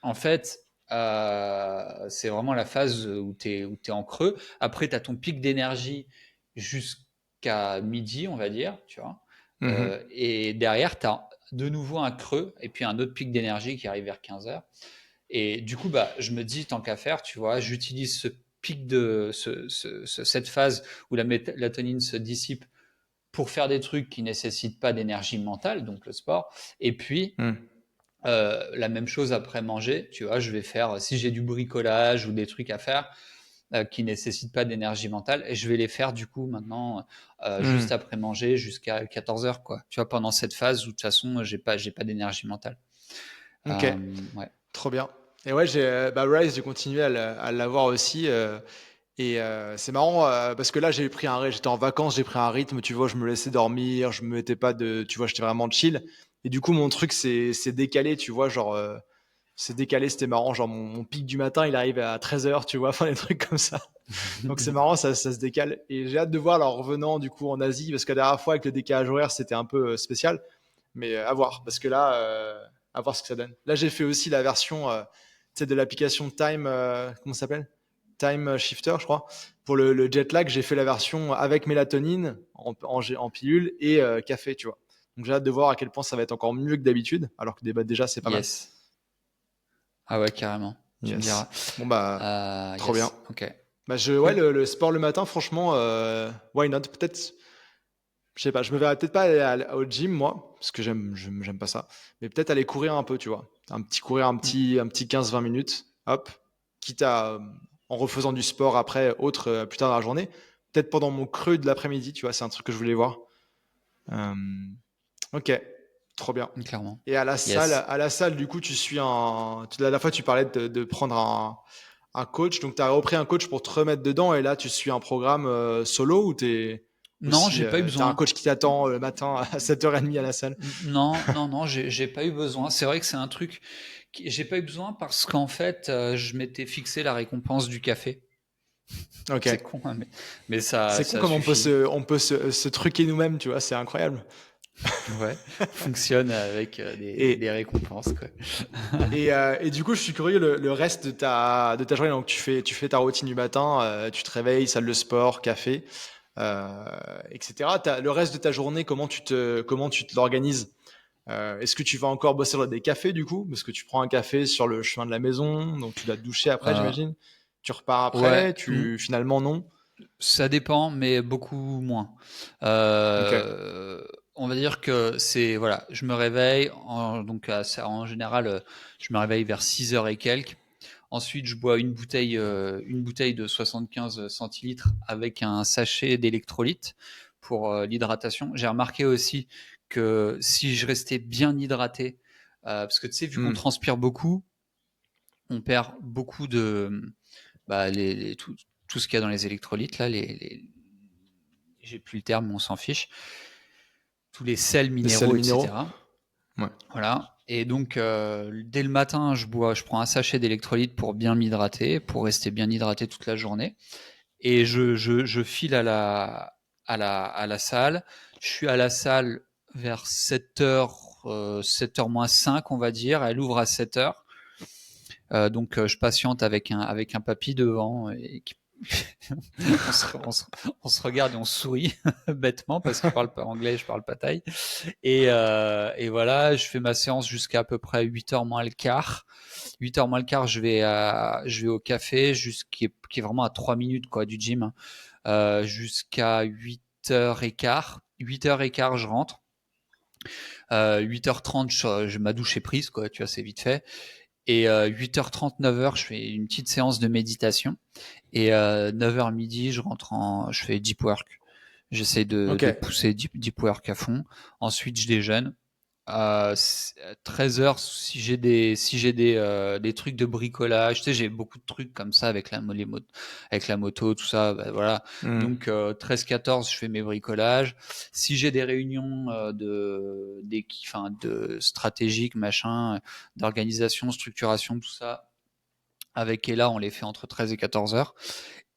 S2: en fait, c'est vraiment la phase où tu es en creux. Après, tu as ton pic d'énergie jusqu'à midi, on va dire, tu vois.
S1: Mhm.
S2: Et derrière, tu as de nouveau un creux et puis un autre pic d'énergie qui arrive vers 15 heures. Et du coup, bah, je me dis, tant qu'à faire, tu vois, j'utilise ce pic cette phase où la mélatonine se dissipe pour faire des trucs qui nécessitent pas d'énergie mentale, donc le sport. Et puis,
S1: Mhm.
S2: la même chose après manger, tu vois, je vais faire, si j'ai du bricolage ou des trucs à faire qui nécessitent pas d'énergie mentale, et je vais les faire du coup maintenant juste
S1: Mhm.
S2: après manger jusqu'à 14 heures, quoi. Tu vois, pendant cette phase où de toute façon, j'ai pas d'énergie mentale.
S1: Ok,
S2: Euh, ouais.
S1: trop bien. Et ouais, bah, Rise, j'ai continué à l'avoir aussi. Et c'est marrant parce que là, j'étais en vacances, j'ai pris un rythme, tu vois, je me laissais dormir, je me mettais pas de, tu vois, j'étais vraiment chill. Et du coup, mon truc, c'est décalé, tu vois, genre, c'est décalé, c'était marrant, genre mon pic du matin, il arrive à 13 heures, tu vois, enfin des trucs comme ça. Donc c'est marrant, ça se décale. Et j'ai hâte de voir leur revenant du coup en Asie, parce que la dernière fois avec le décalage horaire, c'était un peu spécial. Mais à voir, parce que là, à voir ce que ça donne. Là, j'ai fait aussi la version tu sais, de l'application Time, comment ça s'appelle? Time Shifter, je crois. Pour le jet lag, j'ai fait la version avec mélatonine en pilule et café, tu vois. Donc j'ai hâte de voir à quel point ça va être encore mieux que d'habitude, alors que déjà c'est pas mal.
S2: Yes. Ah ouais, carrément. Tu me
S1: Yes.
S2: diras.
S1: Bon, bah, trop bien.
S2: Yes. Ok.
S1: Bah, ouais,
S2: Cool.
S1: le sport le matin, franchement, why not? Peut-être, je sais pas, je me verrais peut-être pas aller au gym, moi, parce que j'aime pas ça. Mais peut-être aller courir un peu, tu vois.
S2: Mm.
S1: Un petit 15-20 minutes, hop. Quitte à, en refaisant du sport après, plus tard dans la journée. Peut-être pendant mon creux de l'après-midi, tu vois, c'est un truc que je voulais voir. Euh, ok, trop bien.
S2: Clairement.
S1: Et
S2: Yes.
S1: à la salle, du coup, la dernière fois, tu parlais de prendre un coach. Donc, tu as repris un coach pour te remettre dedans. Et là, tu suis un programme solo ou
S2: Non, j'ai pas eu
S1: t'as un
S2: besoin.
S1: coach qui t'attend le matin à 7h30 à la salle?
S2: Non, j'ai pas eu besoin. C'est vrai que c'est un truc j'ai pas eu besoin parce qu'en fait, je m'étais fixé la récompense du café.
S1: Ok.
S2: C'est con, hein, mais ça,
S1: C'est con
S2: ça
S1: comme
S2: suffit.
S1: on peut se truquer nous-mêmes, tu vois. C'est incroyable.
S2: Ouais, fonctionne avec des
S1: Et,
S2: récompenses, quoi.
S1: et du coup, je suis curieux, le reste de ta journée. Donc, tu fais ta routine du matin, tu te réveilles, salle de sport, café, etc. Le reste de ta journée, comment tu te l'organises? Est-ce que tu vas encore bosser dans des cafés du coup? Parce que tu prends un café sur le chemin de la maison, donc tu dois te doucher après,
S2: Euh,
S1: j'imagine. Tu repars
S2: ouais,
S1: après, finalement non.
S2: ça dépend, mais beaucoup moins.
S1: Ok.
S2: On va dire que c'est voilà, je me réveille donc en général, je me réveille vers 6 heures et quelques. Ensuite, je bois une bouteille de 75 centilitres avec un sachet d'électrolytes pour l'hydratation. J'ai remarqué aussi que si je restais bien hydraté, parce que tu sais, vu qu'on
S1: Hmm.
S2: transpire beaucoup, on perd beaucoup de bah, tout ce qu'il y a dans les électrolytes là, j'ai plus le terme, mais on s'en fiche. Tous les sels
S1: Les sels
S2: minéraux,
S1: minéraux.
S2: etc.
S1: Ouais.
S2: Voilà. Et donc, dès le matin, je prends un sachet d'électrolytes pour bien m'hydrater, pour rester bien hydraté toute la journée. Et je file à la salle. Je suis à la salle vers 7h, 7h moins 5, on va dire. Elle ouvre à 7h. Donc, je patiente avec un papy devant et on, se, on, se, on, se, regarde et on sourit bêtement parce qu'il parle pas anglais, je parle pas thaï. Et voilà, je fais ma séance jusqu'à à peu près 8h moins le quart. 8h moins le quart, je vais au café, qui est vraiment à 3 minutes quoi, du gym, jusqu'à 8h15. 8h15, je rentre. 8h30, ma douche est prise, quoi, tu vois, c'est vite fait. Et 8h30, 9h, je fais une petite séance de méditation. Et 9h midi, je fais deep work. J'essaie
S1: Ok.
S2: de pousser deep work à fond. Ensuite, je déjeune. 13h, si j'ai des trucs de bricolage, tu sais, j'ai beaucoup de trucs comme ça avec avec la moto, tout ça, bah, voilà.
S1: Hmm.
S2: Donc 13-14, je fais mes bricolages. Si j'ai des réunions enfin, de stratégiques, machin, d'organisation, structuration, tout ça, avec Ella, on les fait entre 13 et 14 heures.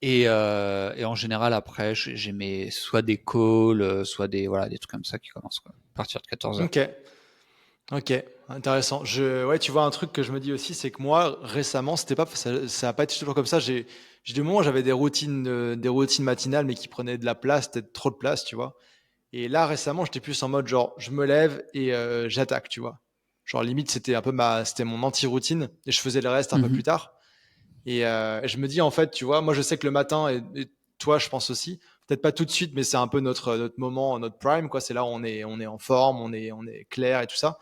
S2: Et en général, après, j'ai soit des calls, soit voilà, des trucs comme ça qui commencent, quoi, à partir de 14 heures.
S1: Ok. Ok. Intéressant. Ouais, tu vois, un truc que je me dis aussi, c'est que moi, récemment, ça a pas été toujours comme ça. J'ai des moments où j'avais des routines matinales, mais qui prenaient de la place, peut-être trop de place, tu vois. Et là, récemment, j'étais plus en mode genre, je me lève et j'attaque, tu vois. Genre, limite, c'était mon anti-routine et je faisais le reste un peu plus
S2: Mhm.
S1: tard. Et je me dis, en fait, tu vois, moi, je sais que le matin, et toi, je pense aussi, peut-être pas tout de suite, mais c'est un peu notre moment, notre prime, quoi. C'est là où on est en forme, on est clair et tout ça.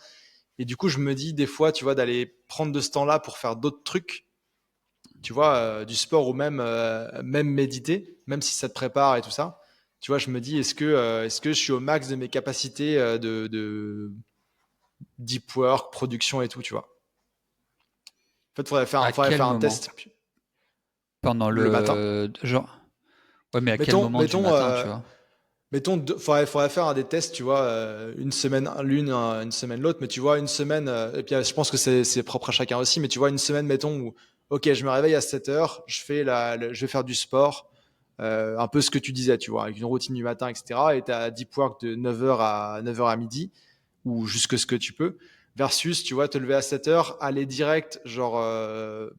S1: Et du coup, je me dis, des fois, tu vois, d'aller prendre de ce temps-là pour faire d'autres trucs, tu vois, du sport ou même méditer, même si ça te prépare et tout ça. Tu vois, je me dis, est-ce que je suis au max de mes capacités de deep work, production et tout, tu vois. En fait,
S2: À
S1: faudrait
S2: quel
S1: faire un
S2: moment?
S1: test
S2: Pendant
S1: le matin.
S2: le genre? Ouais, mais à quel moment du
S1: Mettons,
S2: matin, tu vois?
S1: faudrait faire des tests, tu vois, une semaine l'une, une semaine l'autre, mais tu vois, une semaine, et puis je pense que c'est propre à chacun aussi, mais tu vois, une semaine, mettons, où, ok, je me réveille à 7 heures, je vais faire du sport, un peu ce que tu disais, tu vois, avec une routine du matin, etc. Et tu as deep work de 9 heures à midi, ou jusque ce que tu peux, versus, tu vois, te lever à 7 heures, aller direct,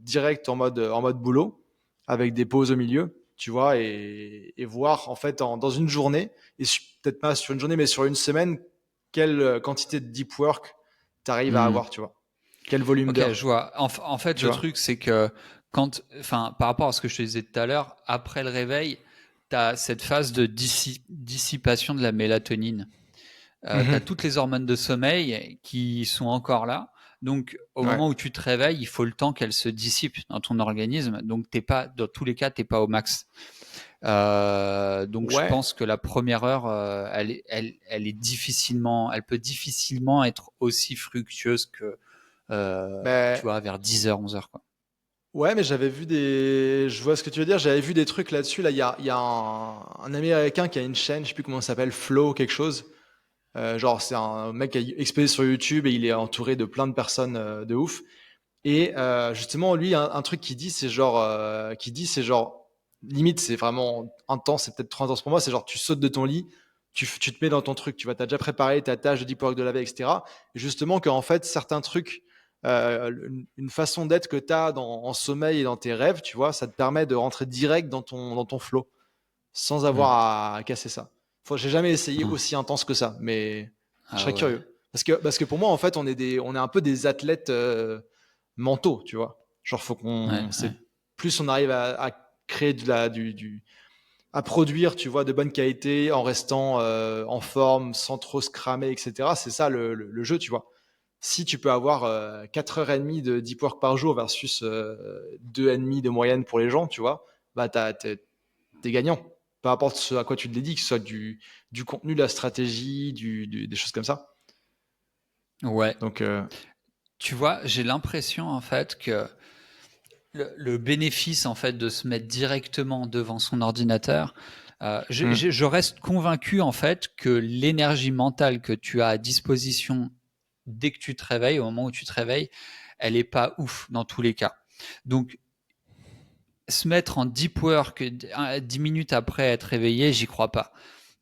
S1: direct en mode boulot, avec des pauses au milieu, tu vois, et voir, en fait, dans une journée, et peut-être pas sur une journée, mais sur une semaine, quelle quantité de deep work tu arrives à
S2: Hmm.
S1: avoir, tu vois. Quel volume
S2: Ok,
S1: d'heures,
S2: je vois. En fait,
S1: tu
S2: le
S1: vois?
S2: truc, c'est que par rapport à ce que je te disais tout à l'heure, après le réveil, tu as cette phase de dissipation de la mélatonine. Tu as
S1: Mhm.
S2: toutes les hormones de sommeil qui sont encore là. Donc, au
S1: Ouais.
S2: moment où tu te réveilles, il faut le temps qu'elles se dissipent dans ton organisme. Donc, t'es pas, dans tous les cas, t'es pas au max. Donc, je
S1: Ouais.
S2: pense que la première heure, elle peut difficilement être aussi fructueuse que, tu
S1: Mais
S2: vois, vers 10h, 11h, quoi.
S1: ouais, mais je vois ce que tu veux dire. J'avais vu des trucs là-dessus. Là, il y a un Américain qui a une chaîne, je sais plus comment ça s'appelle, Flow quelque chose. Genre, c'est un mec qui a exposé sur YouTube et il est entouré de plein de personnes de ouf. Et justement, lui, un truc qu'il dit, c'est genre, limite, c'est vraiment intense, c'est peut-être trop intense pour moi, c'est genre, tu sautes de ton lit, tu te mets dans ton truc, tu vois, t'as déjà préparé ta tâche de deep work de la veille, etc. Et justement, qu'en fait, certains trucs, une façon d'être que tu as en sommeil et dans tes rêves, tu vois, ça te permet de rentrer direct dans ton flow, sans
S2: Hmm.
S1: avoir à casser ça. J'ai jamais essayé
S2: Ah,
S1: aussi intense que ça, mais je
S2: ah
S1: serais
S2: ouais.
S1: curieux. Parce que pour moi, en fait, on est un peu des athlètes mentaux, tu vois. Genre,
S2: Ouais, ouais.
S1: plus on arrive à créer à produire, tu vois, de bonne qualité en restant en forme, sans trop se cramer, etc. C'est ça le jeu, tu vois. Si tu peux avoir 4h30 de deep work par jour versus 2h30 de moyenne pour les gens, tu vois, bah t'es gagnant. Peu importe ce à quoi tu te dédies, que ce soit du contenu, de la stratégie, des choses comme ça.
S2: Ouais.
S1: Donc,
S2: Tu vois, j'ai l'impression, en fait, que le bénéfice, en fait, de se mettre directement devant son ordinateur,
S1: hmm,
S2: je reste convaincu, en fait, que l'énergie mentale que tu as à disposition dès que tu te réveilles, au moment où tu te réveilles, elle est pas ouf dans tous les cas. Donc, se mettre en deep work 10 minutes après être réveillé, j'y crois pas.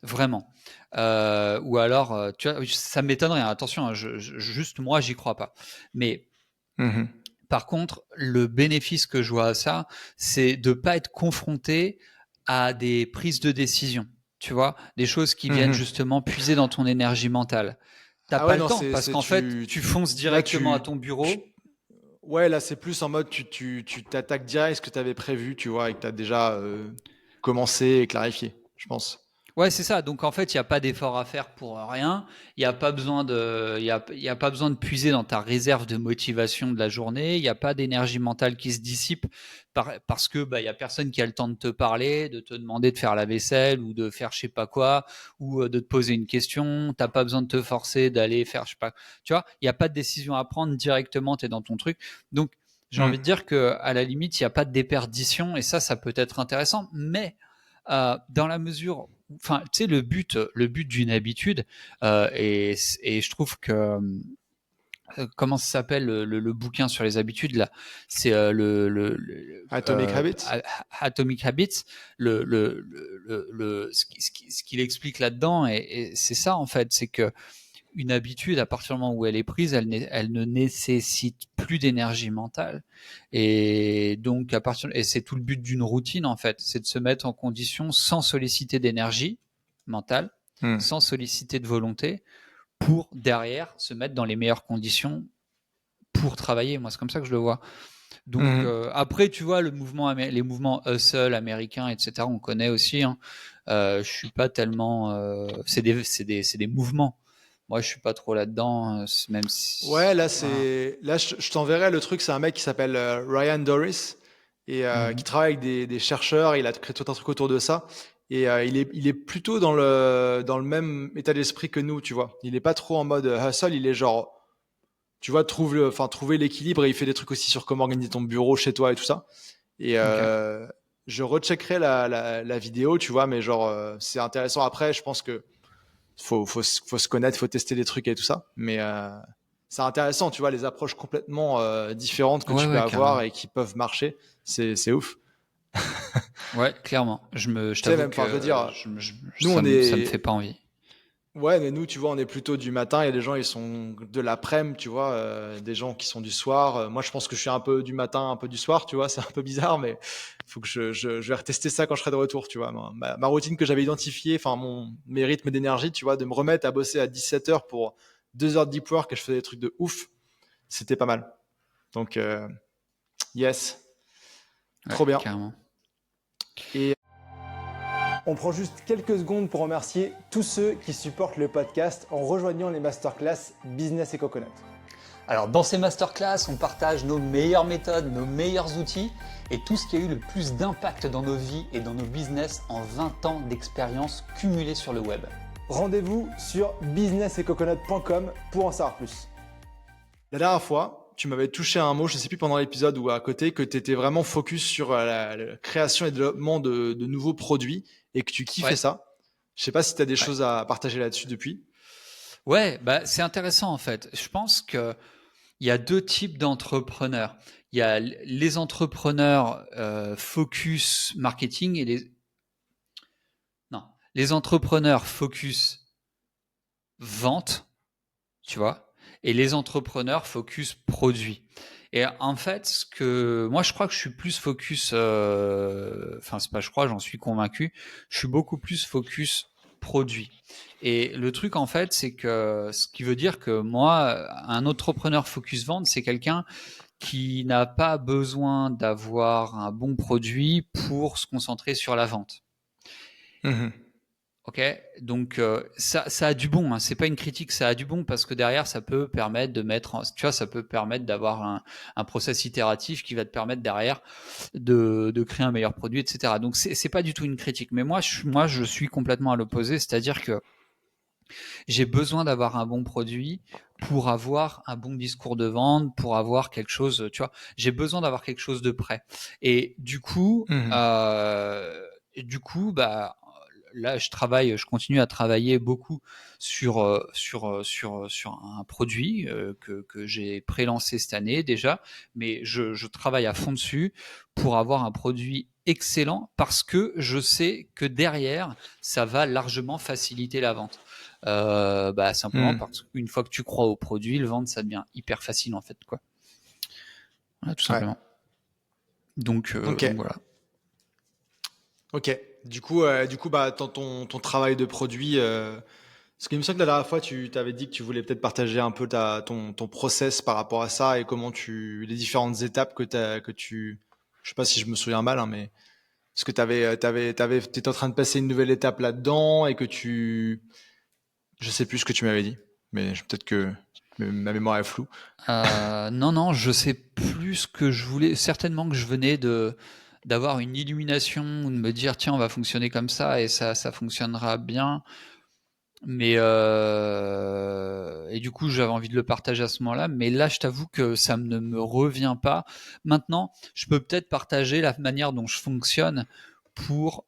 S2: Vraiment. Ou alors, tu vois, ça m'étonnerait, hein, attention, hein, juste moi, j'y crois pas. Mais
S1: mhm,
S2: par contre, le bénéfice que je vois à ça, c'est de pas être confronté à des prises de décision. Tu vois, des choses qui viennent
S1: mhm.
S2: justement puiser dans ton énergie mentale. T'as
S1: Ah
S2: pas
S1: ouais,
S2: le
S1: non,
S2: temps parce qu'en fait, tu fonces
S1: là,
S2: directement à ton
S1: tu-
S2: bureau.
S1: ouais, là, c'est plus en mode, tu t'attaques direct à ce que tu avais prévu, tu vois, et que tu as déjà commencé et clarifié, je pense.
S2: Ouais, c'est ça. Donc en fait, il n'y a pas d'effort à faire pour rien. Il n'y a pas besoin il y a pas besoin de puiser dans ta réserve de motivation de la journée. Il n'y a pas d'énergie mentale qui se dissipe parce que bah il y a personne qui a le temps de te parler, de te demander de faire la vaisselle ou de faire je sais pas quoi ou de te poser une question. T'as pas besoin de te forcer d'aller faire je sais pas. Tu vois, il n'y a pas de décision à prendre directement. T'es dans ton truc. Donc j'ai envie de
S1: Hmm.
S2: dire que à la limite, il n'y a pas de déperdition et ça peut être intéressant, mais dans la mesure enfin, tu sais, le but d'une habitude, et je trouve que comment ça s'appelle le bouquin sur les habitudes là, c'est
S1: Atomic Habits.
S2: Atomic Habits. Ce qu'il explique là-dedans, et c'est ça en fait, c'est que une habitude, à partir du moment où elle est prise, elle ne nécessite plus d'énergie mentale. Et donc, et c'est tout le but d'une routine, en fait, c'est de se mettre en condition sans solliciter d'énergie mentale,
S1: Hmm.
S2: sans solliciter de volonté, pour derrière se mettre dans les meilleures conditions pour travailler. Moi, c'est comme ça que je le vois. Donc,
S1: Mhm.
S2: après, tu vois, les mouvements hustle américains, etc., on connaît aussi. Hein. Je suis pas tellement. C'est des mouvements. Moi, je suis pas trop là-dedans, même
S1: Ouais,
S2: si.
S1: là,
S2: Voilà.
S1: je t'enverrai le truc. C'est un mec qui s'appelle Ryan Doris et qui
S2: Mhm.
S1: travaille avec des chercheurs. Il a créé tout un truc autour de ça. Et il est plutôt dans le même état d'esprit que nous, tu vois. Il est pas trop en mode hustle. Il est genre, tu vois, trouver l'équilibre et il fait des trucs aussi sur comment organiser ton bureau chez toi et tout ça. Et
S2: Ok.
S1: je recheckerai la vidéo, tu vois, mais genre, c'est intéressant. Après, je pense que faut se connaître, faut tester des trucs et tout ça. Mais c'est intéressant, tu vois, les approches complètement différentes que
S2: Ouais,
S1: tu peux
S2: ouais,
S1: avoir
S2: carrément.
S1: et qui peuvent marcher. C'est ouf.
S2: Ouais, clairement. Je
S1: Tu sais,
S2: t'avoue
S1: même, enfin, je veux
S2: que
S1: dire, nous, on
S2: ça me fait
S1: est,
S2: pas envie.
S1: ouais, mais nous, tu vois, on est plutôt du matin. Il y a des gens, ils sont de l'après-midi, tu vois, des gens qui sont du soir. Moi, je pense que je suis un peu du matin, un peu du soir, tu vois. C'est un peu bizarre, mais faut que je vais retester ça quand je serai de retour, tu vois. Ma routine que j'avais identifiée, enfin, mes rythmes d'énergie, tu vois, de me remettre à bosser à 17h pour 2 heures de deep work et je faisais des trucs de ouf. c'était pas mal. Donc, yes,
S2: Ouais,
S1: trop bien.
S2: carrément.
S1: Et
S3: On prend juste quelques secondes pour remercier tous ceux qui supportent le podcast en rejoignant les masterclass Business et Coconut.
S2: Alors, dans ces masterclass, on partage nos meilleures méthodes, nos meilleurs outils et tout ce qui a eu le plus d'impact dans nos vies et dans nos business en 20 ans d'expérience cumulée sur le web.
S3: Rendez-vous sur businessetcoconut.com pour en savoir plus.
S1: la dernière fois, tu m'avais touché à un mot, je sais plus pendant l'épisode ou à côté, que tu étais vraiment focus sur la création et développement de nouveaux produits et que tu kiffais
S2: Ouais.
S1: ça. Je sais pas si tu as des
S2: Ouais.
S1: choses à partager là-dessus depuis.
S2: Ouais, bah, c'est intéressant en fait. Je pense qu'il y a deux types d'entrepreneurs. Il y a les entrepreneurs focus marketing et les entrepreneurs focus vente, tu vois, et les entrepreneurs focus produit. Et en fait, moi, je crois que je suis plus focus, enfin, c'est pas je crois, j'en suis convaincu, je suis beaucoup plus focus produit. Et le truc, en fait, c'est que ce qui veut dire que moi, un entrepreneur focus vente, c'est quelqu'un qui n'a pas besoin d'avoir un bon produit pour se concentrer sur la vente. Ok, donc ça a du bon, hein. C'est pas une critique, ça a du bon parce que derrière ça peut permettre de mettre, tu vois, ça peut permettre d'avoir un process itératif qui va te permettre derrière de créer un meilleur produit, etc. Donc c'est pas du tout une critique, mais moi je suis complètement à l'opposé, c'est-à-dire que j'ai besoin d'avoir un bon produit pour avoir un bon discours de vente, pour avoir quelque chose, tu vois, j'ai besoin d'avoir quelque chose de prêt. Et du coup, bah là, je continue à travailler beaucoup sur un produit que j'ai pré-lancé cette année déjà, mais je travaille à fond dessus pour avoir un produit excellent parce que je sais que derrière, ça va largement faciliter la vente. Simplement parce qu'une fois que tu crois au produit, le vendre, ça devient hyper facile en fait, quoi. Voilà, tout simplement.
S1: Ouais.
S2: Donc voilà.
S1: Ok. Du coup, bah, dans ton travail de produit, parce qu'il me semble que la dernière fois, tu t'avais dit que tu voulais peut-être partager un peu ton process par rapport à ça et comment les différentes étapes je sais pas si je me souviens mal, hein, mais est-ce que t'étais en train de passer une nouvelle étape là-dedans et je sais plus ce que tu m'avais dit, mais peut-être que ma mémoire est floue.
S2: Non, je sais plus ce que je voulais. Certainement que je venais d'avoir une illumination ou de me dire tiens, on va fonctionner comme ça et ça fonctionnera bien. Mais et du coup, j'avais envie de le partager à ce moment-là. Mais là, je t'avoue que ça ne me revient pas. Maintenant, je peux peut-être partager la manière dont je fonctionne pour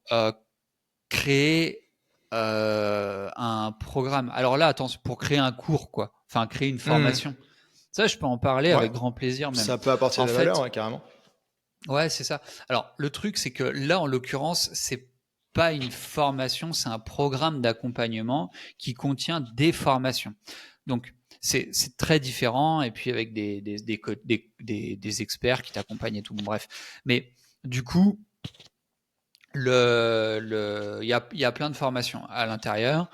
S2: créer un programme. Alors là, attends, pour créer un cours, quoi. Enfin, créer une formation. Ça, je peux en parler
S1: Ouais.
S2: avec grand plaisir même.
S1: Ça peut apporter
S2: En
S1: de la
S2: fait,
S1: valeur, ouais, carrément.
S2: ouais, c'est ça. Alors, le truc, c'est que là, en l'occurrence, c'est pas une formation, c'est un programme d'accompagnement qui contient des formations. Donc, c'est très différent, et puis avec des experts qui t'accompagnent et tout. Bon, bref. Mais du coup, il y a plein de formations à l'intérieur.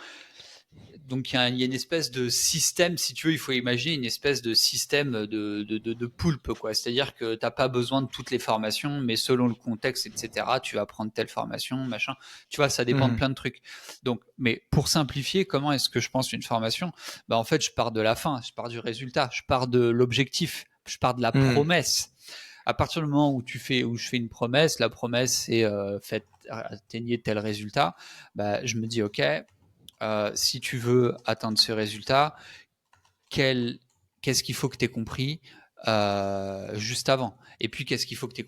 S2: Donc il y a une espèce de système, si tu veux, il faut imaginer une espèce de système de poulpe, quoi. C'est-à-dire que t'as pas besoin de toutes les formations, mais selon le contexte, etc., tu vas prendre telle formation, machin. Tu vois, ça dépend de plein de trucs. Donc, mais pour simplifier, comment est-ce que je pense une formation? Bah en fait, je pars de la fin, je pars du résultat, je pars de l'objectif, je pars de la promesse. À partir du moment où je fais une promesse, la promesse c'est atteignez tel résultat. Bah je me dis ok. Si tu veux atteindre ce résultat, qu'est-ce qu'il faut que tu aies compris juste avant? Et puis, qu'est-ce qu'il faut que tu aies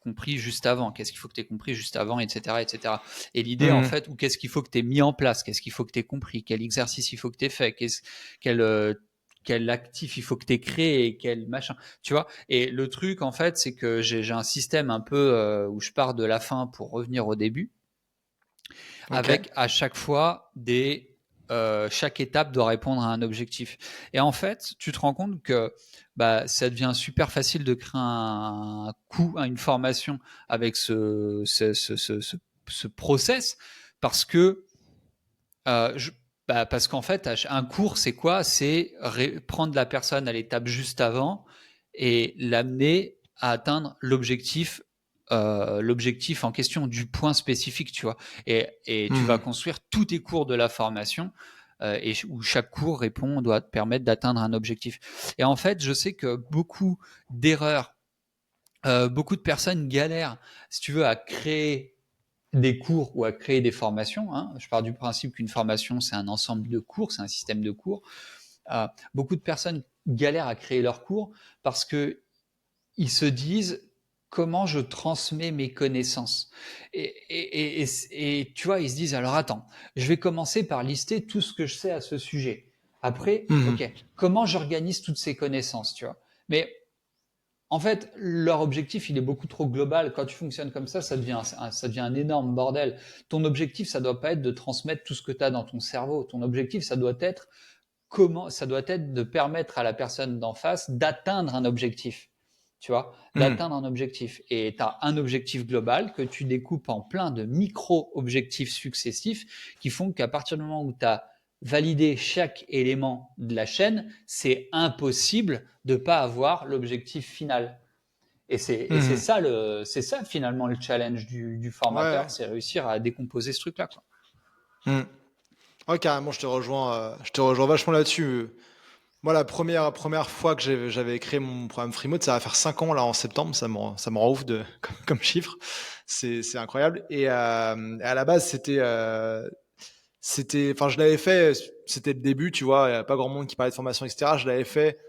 S2: compris juste avant? Qu'est-ce qu'il faut que tu aies compris juste avant, etc., etc. Et l'idée, en fait, ou qu'est-ce qu'il faut que tu aies mis en place? Qu'est-ce qu'il faut que tu aies compris? Quel exercice il faut que tu aies fait? Quel actif il faut que tu aies créé et quel machin, tu vois. Et le truc, en fait, c'est que j'ai un système un peu où je pars de la fin pour revenir au début. Okay. Avec à chaque fois chaque étape doit répondre à un objectif. Et en fait, tu te rends compte que ça devient super facile de créer une formation avec ce process parce que Bah, parce qu'en fait, un cours, c'est quoi? C'est prendre la personne à l'étape juste avant et l'amener à atteindre l'objectif en question du point spécifique, tu vois. Et tu vas construire tous tes cours de la formation et où chaque cours doit te permettre d'atteindre un objectif. Et en fait, je sais que beaucoup d'erreurs, beaucoup de personnes galèrent, si tu veux, à créer des cours ou à créer des formations. Hein. Je pars du principe qu'une formation, c'est un ensemble de cours, c'est un système de cours. Beaucoup de personnes galèrent à créer leurs cours parce que ils se disent comment je transmets mes connaissances. Et tu vois, ils se disent alors attends, je vais commencer par lister tout ce que je sais à ce sujet. Après, ok, comment j'organise toutes ces connaissances, tu vois. Mais en fait, leur objectif, il est beaucoup trop global. Quand tu fonctionnes comme ça devient un énorme bordel. Ton objectif, ça doit pas être de transmettre tout ce que tu as dans ton cerveau. Ton objectif, ça doit être de permettre à la personne d'en face d'atteindre un objectif. Tu vois, d'atteindre un objectif. Et tu as un objectif global que tu découpes en plein de micro-objectifs successifs qui font qu'à partir du moment où tu as validé chaque élément de la chaîne, c'est impossible de pas avoir l'objectif final. Et c'est ça finalement le challenge du formateur,
S1: Ouais.
S2: c'est réussir à décomposer ce truc-là, quoi.
S1: Ouais, carrément, je te rejoins vachement là-dessus. Moi, la première fois que j'avais créé mon programme Freemode, ça va faire 5 ans là en septembre, ça me rend ouf comme chiffre, c'est incroyable. Et à la base, enfin, je l'avais fait, c'était le début, tu vois, il y a pas grand monde qui parlait de formation, etc. Je l'avais fait,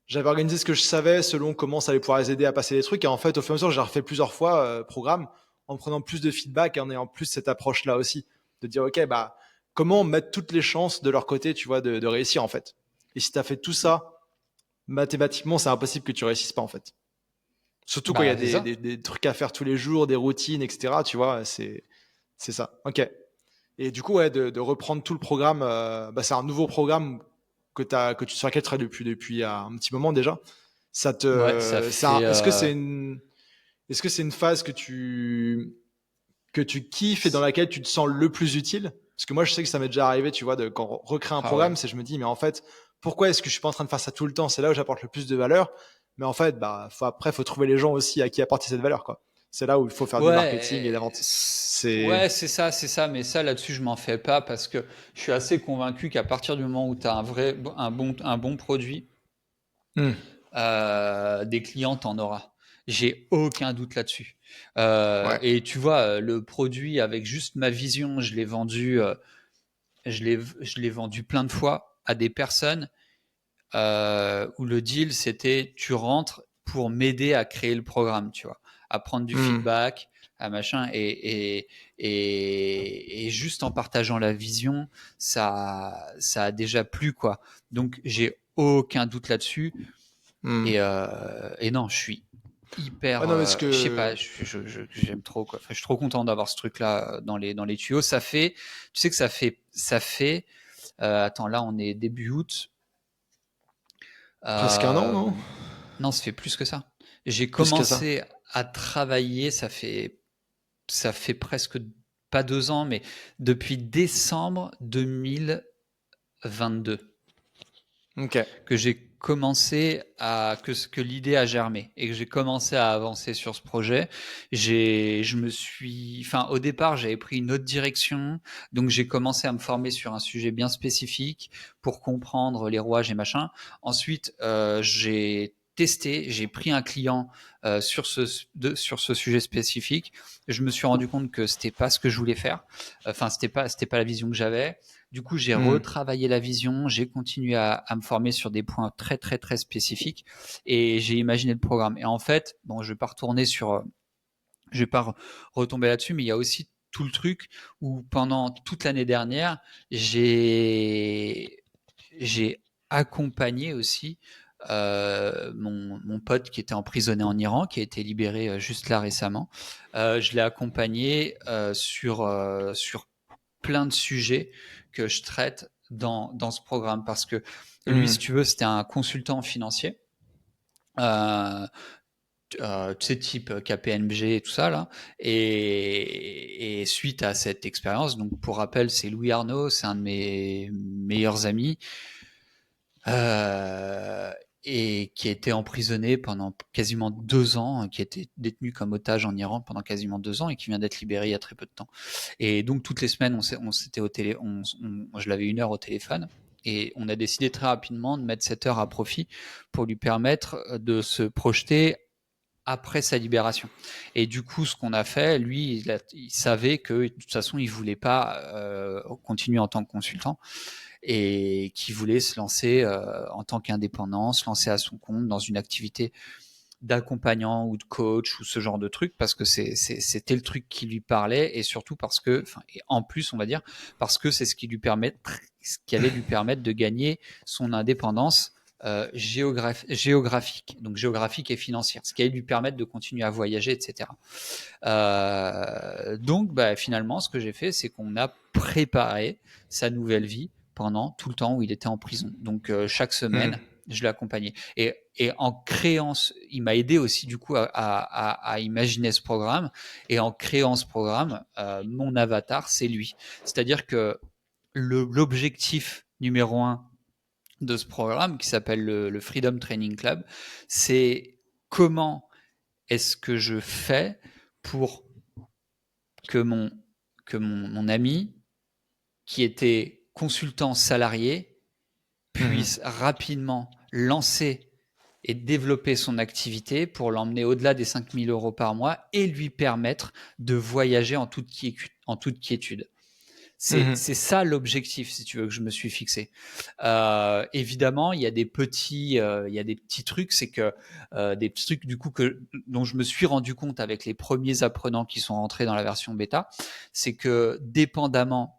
S1: j'avais organisé ce que je savais selon comment ça allait pouvoir les aider à passer les trucs. Et en fait, au fur et à mesure, j'ai refait plusieurs fois programme en prenant plus de feedback et en ayant plus cette approche-là aussi, de dire ok, bah comment mettre toutes les chances de leur côté, tu vois, de réussir en fait. Et si tu as fait tout ça, mathématiquement, c'est impossible que tu réussisses pas en fait. Surtout quand il y a
S2: Bah, c'est ça.
S1: des trucs à faire tous les jours, des routines, etc. Tu vois, c'est ça. Ok. Et du coup, ouais, de reprendre tout le programme, bah, c'est un nouveau programme sur lequel tu travailles depuis un petit moment déjà.
S2: Ouais, ça fait.
S1: Est-ce que c'est une phase que tu kiffes et dans laquelle tu te sens le plus utile? Parce que moi, je sais que ça m'est déjà arrivé, tu vois, quand on recrée un
S2: Ah ouais.
S1: programme, je me dis, mais en fait, pourquoi est-ce que je suis pas en train de faire ça tout le temps? C'est là où j'apporte le plus de valeur. Mais en fait, bah, faut trouver les gens aussi à qui apporter cette valeur, quoi. C'est là où il faut faire du marketing et de la
S2: Ouais,
S1: vente. C'est,
S2: ouais, c'est ça, mais ça là-dessus, je m'en fais pas parce que je suis assez convaincu qu'à partir du moment où tu as un bon produit,
S1: Hmm.
S2: des clients, t'en auras. J'ai aucun doute là-dessus.
S1: Ouais.
S2: Et tu vois, le produit avec juste ma vision, je l'ai vendu plein de fois à des personnes où le deal c'était tu rentres pour m'aider à créer le programme, tu vois, à prendre du
S1: Hmm.
S2: feedback, à machin, et juste en partageant la vision, ça a déjà plu, quoi. Donc j'ai aucun doute là-dessus.
S1: Hmm.
S2: Et non, je suis hyper,
S1: Ouais, non, mais ce
S2: je sais pas,
S1: que,
S2: j'aime trop, quoi. Enfin, je suis trop content d'avoir ce truc-là dans les tuyaux. Tu sais que attends, là, on est début août.
S1: presque un an,
S2: Euh,
S1: non?
S2: non, ça fait plus que ça. J'ai
S1: Plus que ça.
S2: commencé à travailler, ça fait presque pas 2 ans, mais depuis décembre 2022
S1: Ok.
S2: que j'ai commencé que l'idée a germé et que j'ai commencé à avancer sur ce projet. Enfin, au départ, j'avais pris une autre direction, donc j'ai commencé à me former sur un sujet bien spécifique pour comprendre les rouages et machin. Ensuite, j'ai pris un client sur ce sujet spécifique. Je me suis rendu compte que c'était pas ce que je voulais faire. Enfin, c'était pas la vision que j'avais. Du coup, j'ai
S1: Hmm.
S2: retravaillé la vision, j'ai continué à me former sur des points très très très spécifiques et j'ai imaginé le programme. Et en fait, bon, je vais pas retomber là-dessus, mais il y a aussi tout le truc où pendant toute l'année dernière, j'ai accompagné aussi mon pote qui était emprisonné en Iran, qui a été libéré juste là récemment. Je l'ai accompagné sur plein de sujets que je traite dans ce programme parce que lui,
S1: Hmm.
S2: si tu veux, c'était un consultant financier. Euh, tu sais, type KPMG et tout ça là. Et suite à cette expérience, donc pour rappel, c'est Louis Arnaud, c'est un de mes meilleurs amis. Et qui a été emprisonné pendant quasiment 2 ans, qui a été détenu comme otage en Iran pendant quasiment 2 ans et qui vient d'être libéré il y a très peu de temps. Et donc toutes les semaines, on s'était je l'avais 1 heure au téléphone et on a décidé très rapidement de mettre cette heure à profit pour lui permettre de se projeter après sa libération. Et du coup, ce qu'on a fait, lui, il savait que de toute façon, il voulait pas continuer en tant que consultant et qui voulait se lancer en tant qu'indépendant, se lancer à son compte dans une activité d'accompagnant ou de coach ou ce genre de truc parce que c'était le truc qui lui parlait et surtout parce que, et en plus on va dire, parce que c'est ce qui allait lui permettre de gagner son indépendance géographique, donc géographique et financière, ce qui allait lui permettre de continuer à voyager, etc. Donc finalement, ce que j'ai fait, c'est qu'on a préparé sa nouvelle vie pendant tout le temps où il était en prison. Donc chaque semaine, je l'ai accompagné. Et en créant, il m'a aidé aussi du coup à imaginer ce programme. Et en créant ce programme, mon avatar, c'est lui. C'est-à-dire que l'objectif numéro 1 de ce programme, qui s'appelle le Freedom Training Club, c'est comment est-ce que je fais pour que mon ami, qui était consultant salarié, puisse rapidement lancer et développer son activité pour l'emmener au-delà des 5 000 € par mois et lui permettre de voyager en toute quiétude. C'est ça l'objectif, si tu veux, que je me suis fixé. Évidemment, il y a des petits trucs, c'est que des trucs du coup dont je me suis rendu compte avec les premiers apprenants qui sont rentrés dans la version bêta, c'est que dépendamment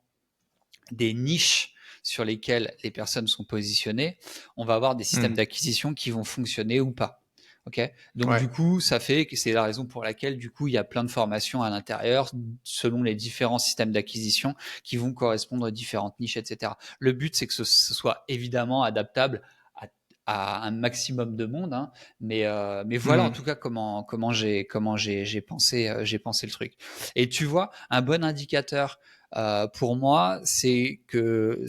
S2: des niches sur lesquelles les personnes sont positionnées, on va avoir des systèmes d'acquisition qui vont fonctionner ou pas. Ok, donc du coup, ça fait que c'est la raison pour laquelle du coup il y a plein de formations à l'intérieur selon les différents systèmes d'acquisition qui vont correspondre aux différentes niches, etc. Le but, c'est que ce soit évidemment adaptable à un maximum de monde, hein, mais voilà en tout cas comment j'ai pensé le truc. Et tu vois, un bon indicateur pour moi, c'est que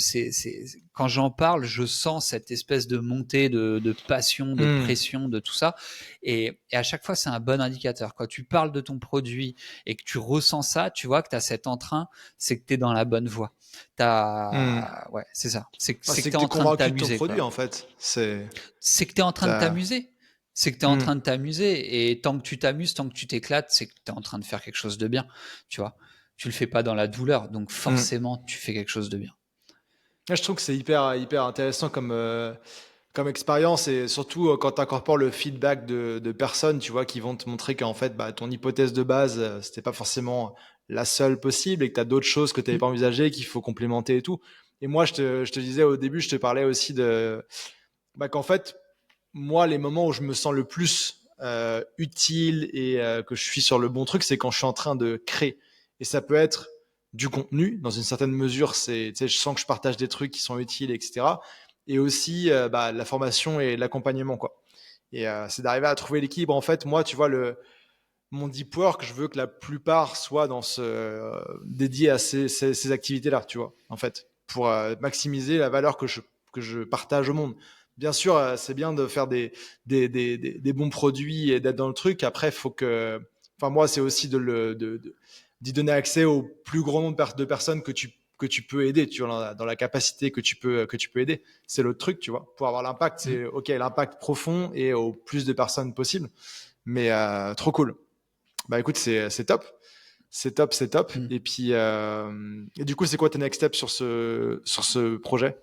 S2: quand j'en parle, je sens cette espèce de montée de passion, de pression, de tout ça. Et à chaque fois, c'est un bon indicateur. Quand tu parles de ton produit et que tu ressens ça, tu vois que tu as cet entrain, c'est que tu es dans la bonne voie. Ouais, c'est ça. C'est que tu es en train de t'amuser.
S1: Produit, en fait.
S2: C'est que tu es en train de t'amuser. C'est que tu es en train de t'amuser. Et tant que tu t'amuses, tant que tu t'éclates, c'est que tu es en train de faire quelque chose de bien. Tu vois, tu le fais pas dans la douleur. Donc forcément, tu fais quelque chose de bien.
S1: Je trouve que c'est hyper intéressant comme expérience et surtout quand tu incorpores le feedback de personnes, tu vois, qui vont te montrer qu'en fait, ton hypothèse de base, c'était pas forcément la seule possible et que tu as d'autres choses que tu n'avais pas envisagées, qu'il faut complémenter et tout. Et moi, je te disais au début, je te parlais aussi qu'en fait, moi, les moments où je me sens le plus utile et que je suis sur le bon truc, c'est quand je suis en train de créer. Et ça peut être du contenu, dans une certaine mesure, tu sais, je sens que je partage des trucs qui sont utiles, etc. Et aussi la formation et l'accompagnement, quoi. Et c'est d'arriver à trouver l'équilibre. En fait, moi, tu vois, mon deep work, je veux que la plupart soit dédié à ces activités-là, tu vois, en fait, pour maximiser la valeur que je partage au monde. Bien sûr, c'est bien de faire des bons produits et d'être dans le truc. Après, faut que, enfin, moi, c'est aussi d'y donner accès au plus grand nombre de personnes que tu peux aider, tu vois, dans la capacité que tu peux aider. C'est l'autre truc, tu vois. Pour avoir l'impact, c'est OK, l'impact profond et au plus de personnes possible. Mais trop cool. Bah écoute, c'est top. C'est top, c'est top. Et puis, et du coup, c'est quoi tes next steps sur ce projet?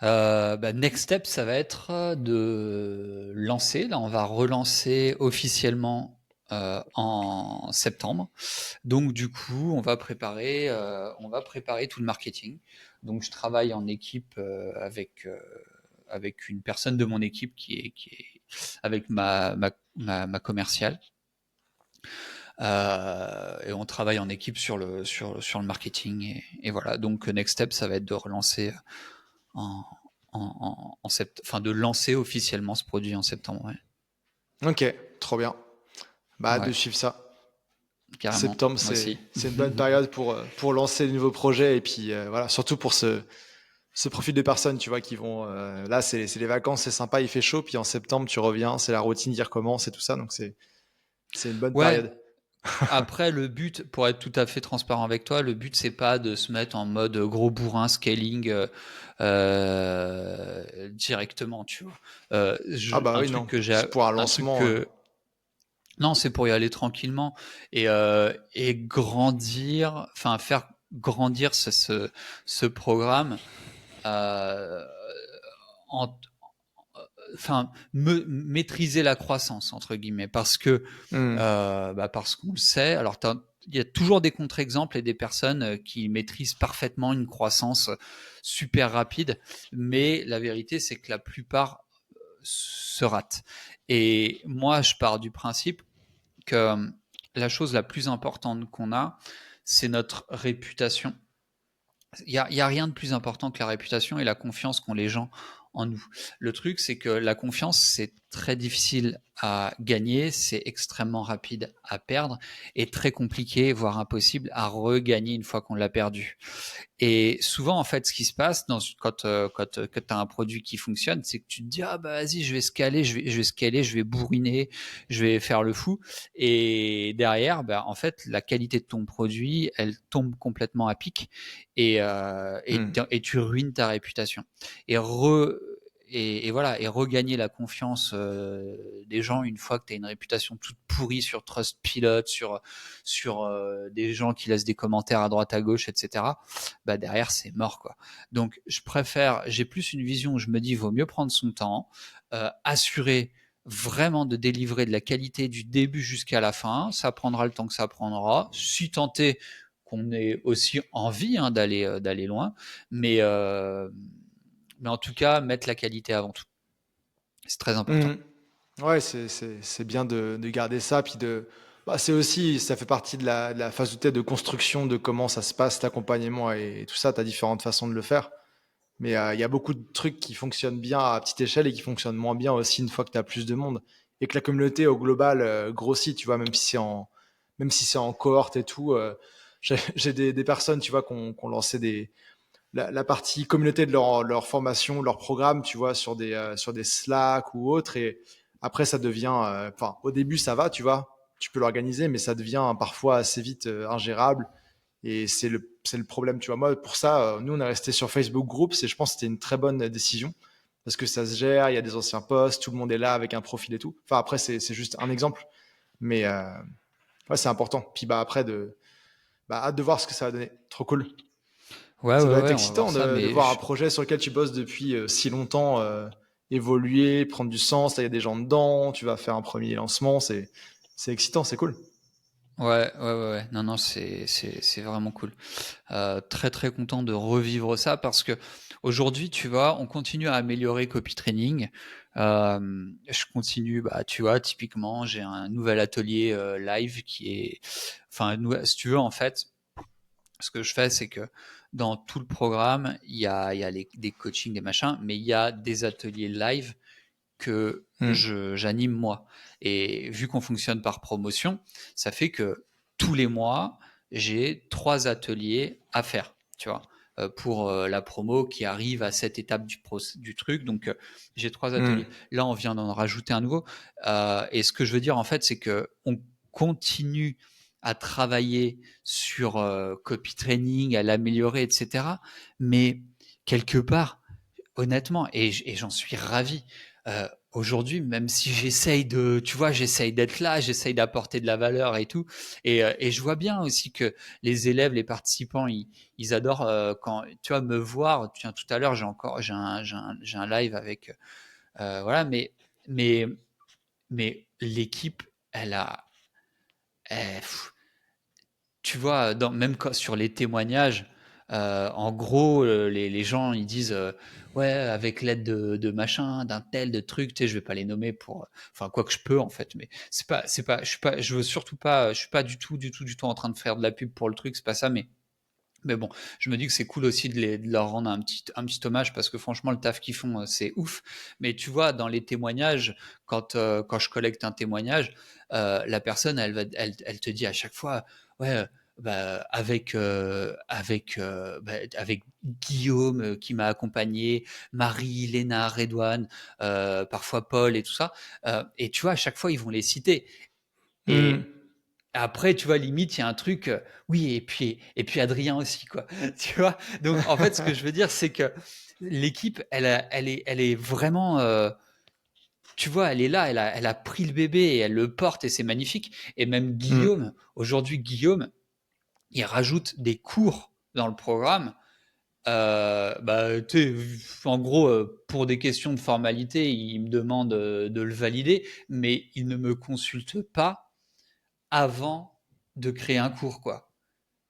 S2: Next step, ça va être de lancer. Là, on va relancer officiellement en septembre. Donc, du coup, on va préparer tout le marketing. Donc, je travaille en équipe avec une personne de mon équipe qui est avec ma commerciale. Et on travaille en équipe sur le marketing et voilà. Donc, next step, ça va être de relancer de lancer officiellement ce produit en septembre. Ouais.
S1: Ok, trop bien. Bah, hâte
S2: Ouais,
S1: de suivre ça.
S2: carrément.
S1: Septembre,
S2: Moi aussi.
S1: c'est une bonne période pour lancer de nouveaux projets et puis voilà, surtout pour ce profil de personnes, tu vois, qui vont là, c'est les vacances, c'est sympa, il fait chaud, puis en septembre, tu reviens, c'est la routine qui recommence et tout ça, donc c'est une bonne
S2: Ouais,
S1: période.
S2: après, le but, pour être tout à fait transparent avec toi, le but, c'est pas de se mettre en mode gros bourrin scaling directement, tu vois.
S1: Ah bah
S2: Un
S1: oui,
S2: truc
S1: non,
S2: que j'ai,
S1: c'est pour un
S2: un truc
S1: lancement.
S2: que, non, c'est pour y aller tranquillement et grandir, enfin faire grandir ce programme euh, en, enfin maîtriser la croissance entre guillemets parce que
S1: Hmm.
S2: parce qu'on le sait. Alors, il y a toujours des contre-exemples et des personnes qui maîtrisent parfaitement une croissance super rapide, mais la vérité, c'est que la plupart se ratent. Et moi, je pars du principe que la chose la plus importante qu'on a, c'est notre réputation. Il y a rien de plus important que la réputation et la confiance qu'ont les gens en nous. Le truc, c'est que la confiance, c'est très difficile à gagner, c'est extrêmement rapide à perdre et très compliqué, voire impossible à regagner une fois qu'on l'a perdu. Et souvent, en fait, ce qui se passe quand tu as un produit qui fonctionne, c'est que tu te dis, ah bah vas-y, je vais scaler, je vais scaler, je vais bourriner, je vais faire le fou. Et derrière, bah, en fait, la qualité de ton produit, elle tombe complètement à pic
S1: Hmm.
S2: et tu ruines ta réputation. Et re, et voilà, et regagner la confiance des gens une fois que tu as une réputation toute pourrie sur Trustpilot, sur des gens qui laissent des commentaires à droite à gauche, etc. Bah derrière c'est mort quoi. Donc j'ai plus une vision où je me dis vaut mieux prendre son temps, assurer vraiment de délivrer de la qualité du début jusqu'à la fin. Ça prendra le temps que ça prendra. Si tant est qu'on ait aussi envie d'aller loin, mais euh, mais en tout cas mettre la qualité avant tout. C'est très important.
S1: Hmm. Ouais, c'est bien de garder ça, puis bah, c'est aussi, ça fait partie de la phase de construction de comment ça se passe, l'accompagnement et tout ça, tu as différentes façons de le faire. Mais il y a beaucoup de trucs qui fonctionnent bien à petite échelle et qui fonctionnent moins bien aussi une fois que tu as plus de monde. Et que la communauté au global grossit, tu vois, même si c'est en cohorte et tout. J'ai des personnes, tu vois, qui ont lancé la partie communauté de leur formation, leur programme, tu vois, sur des Slack ou autres. Et après, ça devient, enfin, au début, ça va, tu vois, tu peux l'organiser, mais ça devient parfois assez vite ingérable. Et c'est le problème, tu vois. Moi, pour ça, nous, on est resté sur Facebook Groups et je pense que c'était une très bonne décision parce que ça se gère, il y a des anciens posts, tout le monde est là avec un profil et tout. Enfin, après, c'est juste un exemple, mais ouais, c'est important. Puis bah, après, hâte de voir ce que ça va donner. Trop cool.
S2: Ouais,
S1: Ça
S2: ouais,
S1: doit être
S2: ouais, on va voir
S1: excitant
S2: ça,
S1: de
S2: mais
S1: voir un projet sur lequel tu bosses depuis si longtemps évoluer, prendre du sens. Là, il y a des gens dedans, tu vas faire un premier lancement. C'est excitant, c'est cool.
S2: ouais, ouais, ouais, ouais. Non, non, c'est vraiment cool. Très très content de revivre ça parce que aujourd'hui, tu vois, on continue à améliorer copy training. Je continue, bah, tu vois, typiquement, j'ai un nouvel atelier live qui est, enfin, si tu veux, en fait, ce que je fais, c'est que dans tout le programme, il y a des coachings, des machins, mais il y a des ateliers live que
S1: Hmm.
S2: j'anime moi. Et vu qu'on fonctionne par promotion, ça fait que tous les mois, j'ai 3 ateliers à faire, tu vois, pour la promo qui arrive à cette étape du truc. Donc, j'ai 3 ateliers.
S1: Hmm.
S2: Là, on vient d'en rajouter un nouveau. Et ce que je veux dire, en fait, c'est que on continue à travailler sur copy training, à l'améliorer, etc. Mais quelque part, honnêtement, et j'en suis ravi. Aujourd'hui, même si tu vois, j'essaye d'être là, j'essaye d'apporter de la valeur et tout, et je vois bien aussi que les élèves, les participants, ils adorent quand, tu vois, me voir. Tiens, tout à l'heure, j'ai un live avec, voilà, mais, mais l'équipe, elle a, pff, tu vois, même sur les témoignages, en gros, les gens, ils disent, ouais, avec l'aide de machin, d'un tel, de trucs, tu sais, je vais pas les nommer pour, enfin, quoi que je peux, en fait, mais je veux surtout pas, je suis pas du tout en train de faire de la pub pour le truc, c'est pas ça, mais Mais bon, je me dis que c'est cool aussi de leur rendre un petit hommage parce que franchement, le taf qu'ils font, c'est ouf. Mais tu vois, dans les témoignages, quand je collecte un témoignage, la personne, elle te dit à chaque fois, ouais, bah, avec Guillaume qui m'a accompagné, Marie, Léna, Redouane, parfois Paul et tout ça. Et tu vois, à chaque fois, ils vont les citer. Et
S1: Hmm.
S2: après, tu vois, limite, il y a un truc, oui, et puis Adrien aussi, quoi. Tu vois? Donc, en fait, ce que je veux dire, c'est que l'équipe, elle est vraiment, tu vois, elle est là, elle a pris le bébé et elle le porte et c'est magnifique. Et même
S1: Hmm.
S2: Guillaume, aujourd'hui, Guillaume, il rajoute des cours dans le programme. Bah, tu sais, en gros, pour des questions de formalité, il me demande de le valider, mais il ne me consulte pas avant de créer un cours, quoi.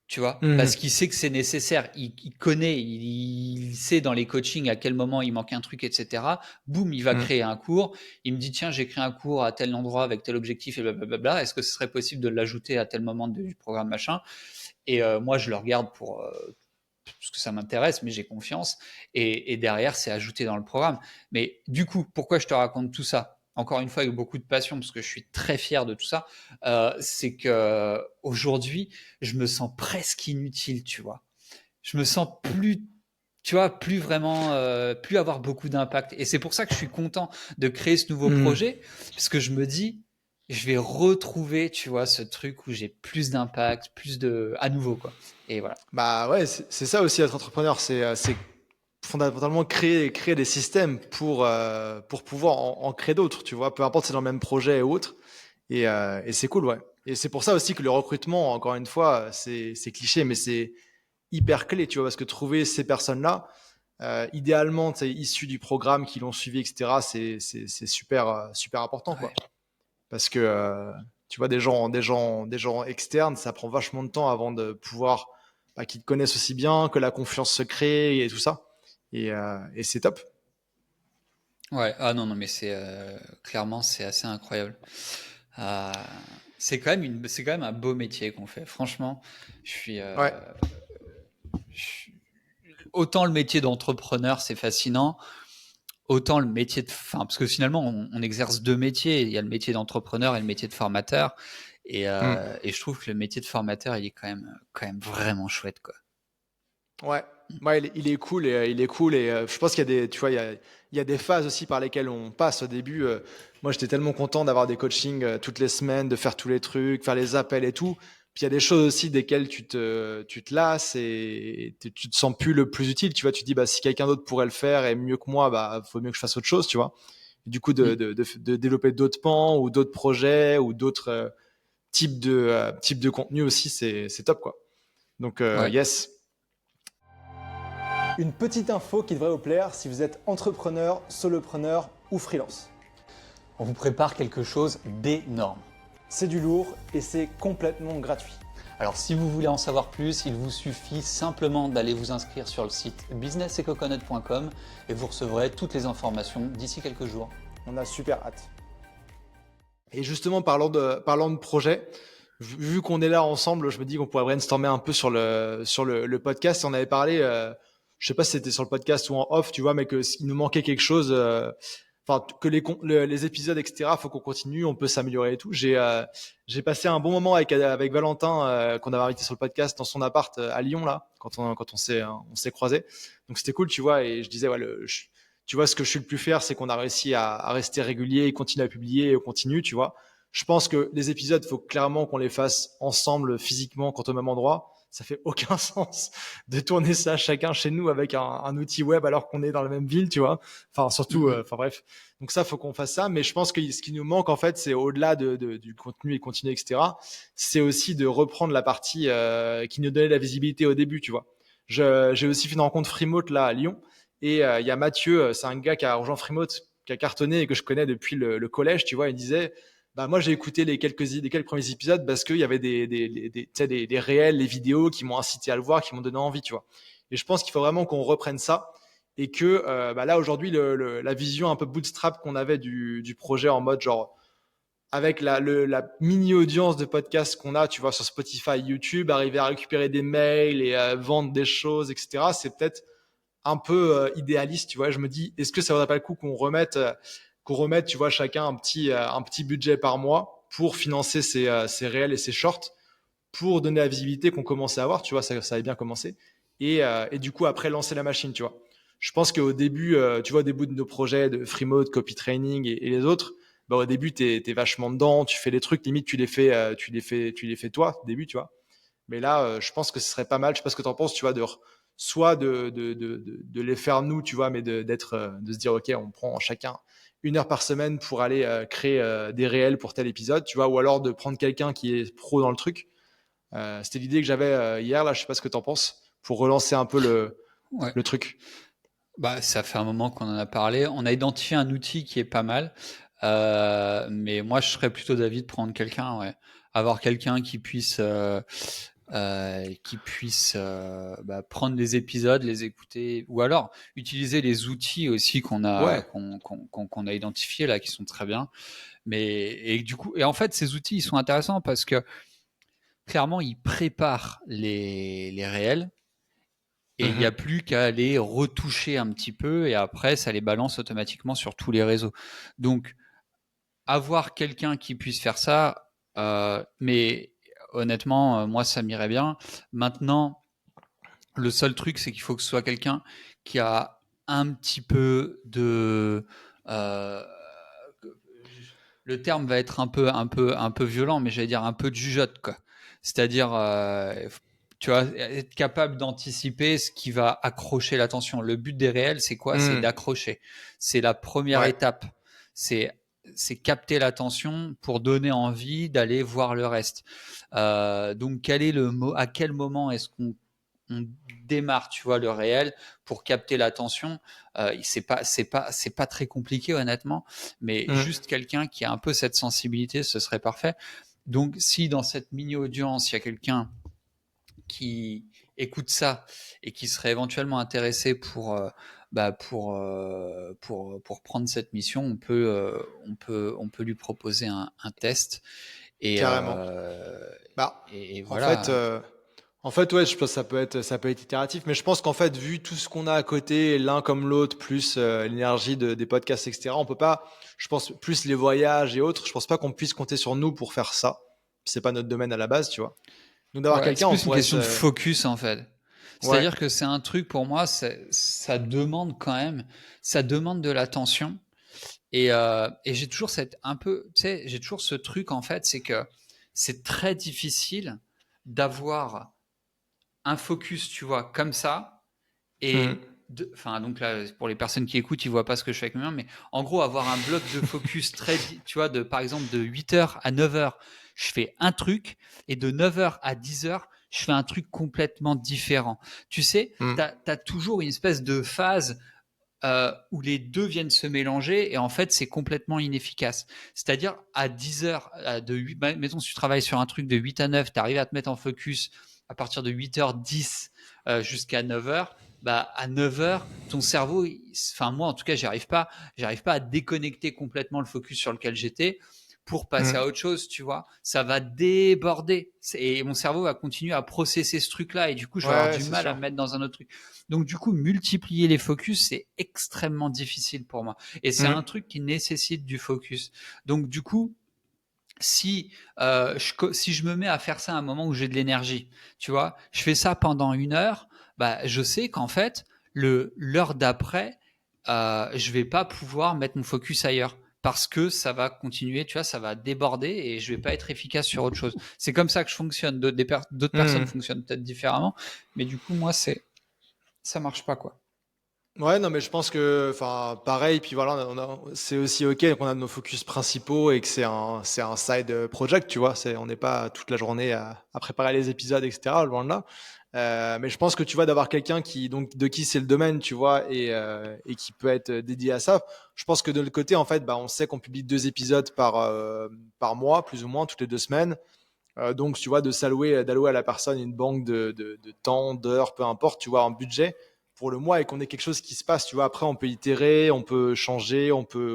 S2: Tu vois? Parce
S1: Hmm.
S2: qu'il sait que c'est nécessaire. Il connaît, il sait dans les coachings à quel moment il manque un truc, etc. Boum, il va
S1: Hmm.
S2: créer un cours. Il me dit, tiens, j'ai créé un cours à tel endroit avec tel objectif et blablabla. Est-ce que ce serait possible de l'ajouter à tel moment du programme machin? Et moi, je le regarde parce que ça m'intéresse, mais j'ai confiance. Et derrière, c'est ajouté dans le programme. Mais du coup, pourquoi je te raconte tout ça? Encore une fois, avec beaucoup de passion, parce que je suis très fier de tout ça, c'est que aujourd'hui, je me sens presque inutile, tu vois. Je me sens plus, tu vois, plus vraiment, plus avoir beaucoup d'impact. Et c'est pour ça que je suis content de créer ce nouveau
S1: Hmm.
S2: projet, parce que je me dis, je vais retrouver, tu vois, ce truc où j'ai plus d'impact, à nouveau, quoi. Et voilà.
S1: Bah ouais, c'est ça aussi être entrepreneur, c'est fondamentalement créer des systèmes pour pouvoir en créer d'autres, tu vois, peu importe si c'est dans le même projet ou autre. Et c'est cool, ouais. Et c'est pour ça aussi que le recrutement, encore une fois, c'est cliché, mais c'est hyper clé, tu vois, parce que trouver ces personnes-là, idéalement, tu sais, issues du programme, qui l'ont suivi, etc., c'est super, super important,
S2: Ouais.
S1: quoi. Parce que, tu vois, des gens externes, ça prend vachement de temps avant de pouvoir, bah, qu'ils te connaissent aussi bien, que la confiance se crée et tout ça. Et c'est top.
S2: Ouais, ah non, non, mais clairement, c'est assez incroyable. Euh, c'est quand même un beau métier qu'on fait. Franchement, je suis,
S1: Ouais.
S2: je suis- autant le métier d'entrepreneur, c'est fascinant, autant le métier enfin, parce que finalement, on exerce deux métiers. Il y a le métier d'entrepreneur et le métier de formateur.
S1: Hmm.
S2: Et je trouve que le métier de formateur, il est quand même vraiment chouette, quoi.
S1: Ouais. Ouais, il est cool et je pense qu'il y a des, tu vois, il y a des phases aussi par lesquelles on passe au début. Moi, j'étais tellement content d'avoir des coachings toutes les semaines, de faire tous les trucs, faire les appels et tout. Puis il y a des choses aussi desquelles tu te lasses et tu te sens plus le plus utile. Tu vois, tu te dis, bah, si quelqu'un d'autre pourrait le faire et mieux que moi, bah, faut mieux que je fasse autre chose, tu vois. Et du coup,
S2: Mm.
S1: de développer d'autres pans ou d'autres projets ou d'autres types de contenus aussi, c'est top, quoi. Donc,
S2: Ouais.
S1: yes.
S3: Une petite info qui devrait vous plaire si vous êtes entrepreneur, solopreneur ou freelance.
S2: On vous prépare quelque chose d'énorme.
S3: C'est du lourd et c'est complètement gratuit.
S2: Alors si vous voulez en savoir plus, il vous suffit simplement d'aller vous inscrire sur le site businesseccoconut.com et vous recevrez toutes les informations d'ici quelques jours.
S3: On a super hâte.
S1: Et justement, parlant de projet, vu qu'on est là ensemble, je me dis qu'on pourrait brainstormer un peu sur le podcast. On avait parlé, je sais pas si c'était sur le podcast ou en off, tu vois, mais que s'il nous manquait quelque chose, enfin que les épisodes, etc. Faut qu'on continue, on peut s'améliorer et tout. J'ai passé un bon moment avec Valentin, qu'on avait invité sur le podcast dans son appart à Lyon là, quand on s'est croisés. Donc c'était cool, tu vois. Et je disais, ouais, tu vois, ce que je suis le plus fier, c'est qu'on a réussi à rester régulier et continuer à publier et on continue, tu vois. Je pense que les épisodes, il faut clairement qu'on les fasse ensemble, physiquement, quand au même endroit. Ça fait aucun sens de tourner ça chacun chez nous avec un outil web alors qu'on est dans la même ville, tu vois. Enfin, surtout,
S2: Mhm.
S1: enfin bref. Donc ça, faut qu'on fasse ça. Mais je pense que ce qui nous manque, en fait, c'est au-delà du contenu et continu, etc. C'est aussi de reprendre la partie qui nous donnait la visibilité au début, tu vois. J'ai aussi fait une rencontre Freemote là à Lyon. Et il y a Mathieu, c'est un gars qui a rejoint Freemote, qui a cartonné et que je connais depuis le collège, tu vois. Il disait, bah moi j'ai écouté les quelques premiers épisodes parce qu'il y avait tu sais, des réels, les vidéos qui m'ont incité à le voir, qui m'ont donné envie, tu vois. Et je pense qu'il faut vraiment qu'on reprenne ça et que bah là aujourd'hui la vision un peu bootstrap qu'on avait du projet en mode genre avec la mini audience de podcast qu'on a, tu vois, sur Spotify, YouTube, arriver à récupérer des mails et à vendre des choses, etc. C'est peut-être un peu idéaliste, tu vois. Je me dis, est-ce que ça vaudrait pas le coup qu'on remette, tu vois, chacun un petit budget par mois pour financer ses réels et ses shorts, pour donner la visibilité qu'on commençait à avoir, tu vois, ça avait bien commencé. Et du coup, après, lancer la machine, tu vois. Je pense qu'au début, tu vois, au début de nos projets de free mode, copy training et les autres, bah, au début, t'es vachement dedans, tu fais les trucs, limite, tu les fais toi, au début, tu vois. Mais là, je pense que ce serait pas mal. Je sais pas ce que tu en penses, tu vois, soit de les faire nous, tu vois, mais de se dire, OK, on prend chacun 1 heure par semaine pour aller créer des réels pour tel épisode, tu vois, ou alors de prendre quelqu'un qui est pro dans le truc. C'était l'idée que j'avais hier, là, je sais pas ce que tu en penses, pour relancer un peu
S2: Ouais.
S1: le truc.
S2: Bah, ça fait un moment qu'on en a parlé. On a identifié un outil qui est pas mal. Mais moi, je serais plutôt d'avis de prendre quelqu'un, ouais. Avoir quelqu'un qui puisse prendre les épisodes, les écouter, ou alors utiliser les outils aussi
S1: Ouais.
S2: qu'on a identifiés là, qui sont très bien. Et du coup, et en fait, ces outils, ils sont intéressants parce que clairement, ils préparent les réels. Et il n'y a plus qu'à les retoucher un petit peu et après, ça les balance automatiquement sur tous les réseaux. Donc, avoir quelqu'un qui puisse faire ça, mais honnêtement, moi, ça m'irait bien. Maintenant, le seul truc, c'est qu'il faut que ce soit quelqu'un qui a un petit peu de... euh, le terme va être un peu violent, mais j'allais dire un peu de jugeote, quoi. C'est-à-dire, tu vois, être capable d'anticiper ce qui va accrocher l'attention. Le but des réels, c'est quoi? C'est d'accrocher. C'est la première
S1: Ouais.
S2: étape. C'est capter l'attention pour donner envie d'aller voir le reste. Donc, à quel moment est-ce qu'on démarre, tu vois, le réel pour capter l'attention. C'est pas très compliqué honnêtement, mais juste quelqu'un qui a un peu cette sensibilité, ce serait parfait. Donc, si dans cette mini audience il y a quelqu'un qui écoute ça et qui serait éventuellement intéressé pour prendre cette mission, on peut lui proposer un test et,
S1: Carrément. Bah,
S2: et
S1: en
S2: voilà.
S1: fait, ouais, je pense que ça peut être itératif, mais je pense qu'en fait, vu tout ce qu'on a à côté, l'un comme l'autre, plus l'énergie des podcasts, etc., on peut pas, je pense, plus les voyages et autres, je pense pas qu'on puisse compter sur nous pour faire ça. C'est pas notre domaine à la base, tu vois. Donc d'avoir
S2: Ouais, c'est
S1: quelqu'un, on
S2: plus une
S1: pourrait
S2: question de
S1: se,
S2: focus en fait.
S1: ouais,
S2: C'est-à-dire que c'est un truc pour moi, ça demande quand même, ça demande de l'attention. Et j'ai toujours j'ai toujours ce truc en fait, c'est que c'est très difficile d'avoir un focus, tu vois, comme ça. Enfin, donc là, pour les personnes qui écoutent, ils voient pas ce que je fais avec mes mains, mais en gros, avoir un bloc de focus tu vois, par exemple, de 8h à 9h, je fais un truc, et de 9h à 10h, je fais un truc complètement différent. Tu sais, t'as toujours une espèce de phase où les deux viennent se mélanger et en fait c'est complètement inefficace. C'est-à-dire à 10 heures, mettons si tu travailles sur un truc de 8 à 9, tu arrives à te mettre en focus à partir de 8h10 jusqu'à 9h, bah à 9h, ton cerveau, enfin moi en tout cas, j'arrive pas à déconnecter complètement le focus sur lequel j'étais pour passer à autre chose, tu vois. Ça va déborder et mon cerveau va continuer à processer ce truc-là et du coup, je vais avoir
S1: ouais,
S2: du
S1: c'est
S2: mal à
S1: sûr.
S2: me mettre dans un autre truc. Donc du coup, multiplier les focus, c'est extrêmement difficile pour moi. Et c'est un truc qui nécessite du focus. Donc du coup, si je me mets à faire ça à un moment où j'ai de l'énergie, tu vois, je fais ça pendant 1 heure, bah, je sais qu'en fait, l'heure d'après, je vais pas pouvoir mettre mon focus ailleurs parce que ça va continuer, tu vois, ça va déborder et je vais pas être efficace sur autre chose. C'est comme ça que je fonctionne. D'autres personnes fonctionnent peut-être différemment, mais du coup, moi, ça marche pas, quoi.
S1: Ouais, non, mais je pense que, enfin, pareil, puis voilà, c'est aussi OK qu'on a nos focus principaux et que c'est un side project, tu vois. On n'est pas toute la journée à préparer les épisodes, etc., loin de là. Mais je pense que tu vois, d'avoir quelqu'un donc, de qui c'est le domaine, tu vois, et qui peut être dédié à ça. Je pense que de l'autre côté, en fait, bah, on sait qu'on publie 2 épisodes par mois, plus ou moins, toutes les 2 semaines. Donc, tu vois, d'allouer à la personne une banque de temps, d'heures, peu importe, tu vois, un budget pour le mois et qu'on ait quelque chose qui se passe, tu vois. Après, on peut itérer, on peut changer,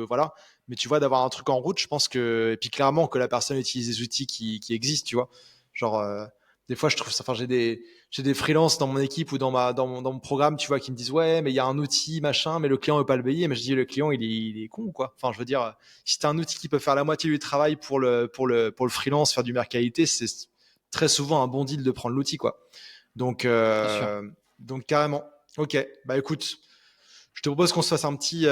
S1: voilà. Mais tu vois, d'avoir un truc en route, je pense que, et puis clairement que la personne utilise des outils qui existent, tu vois. Genre, des fois, je trouve ça, enfin, j'ai des freelances dans mon équipe ou dans mon programme, tu vois, qui me disent, ouais, mais il y a un outil, machin, mais le client veut pas le payer. Mais je dis, le client, il est con ou quoi? Enfin, je veux dire, si t'as un outil qui peut faire la moitié du travail pour le freelance, faire du meilleure qualité, c'est très souvent un bon deal de prendre l'outil, quoi. Donc,
S2: C'est sûr.
S1: carrément. Ok. Bah, écoute, je te propose qu'on se fasse petite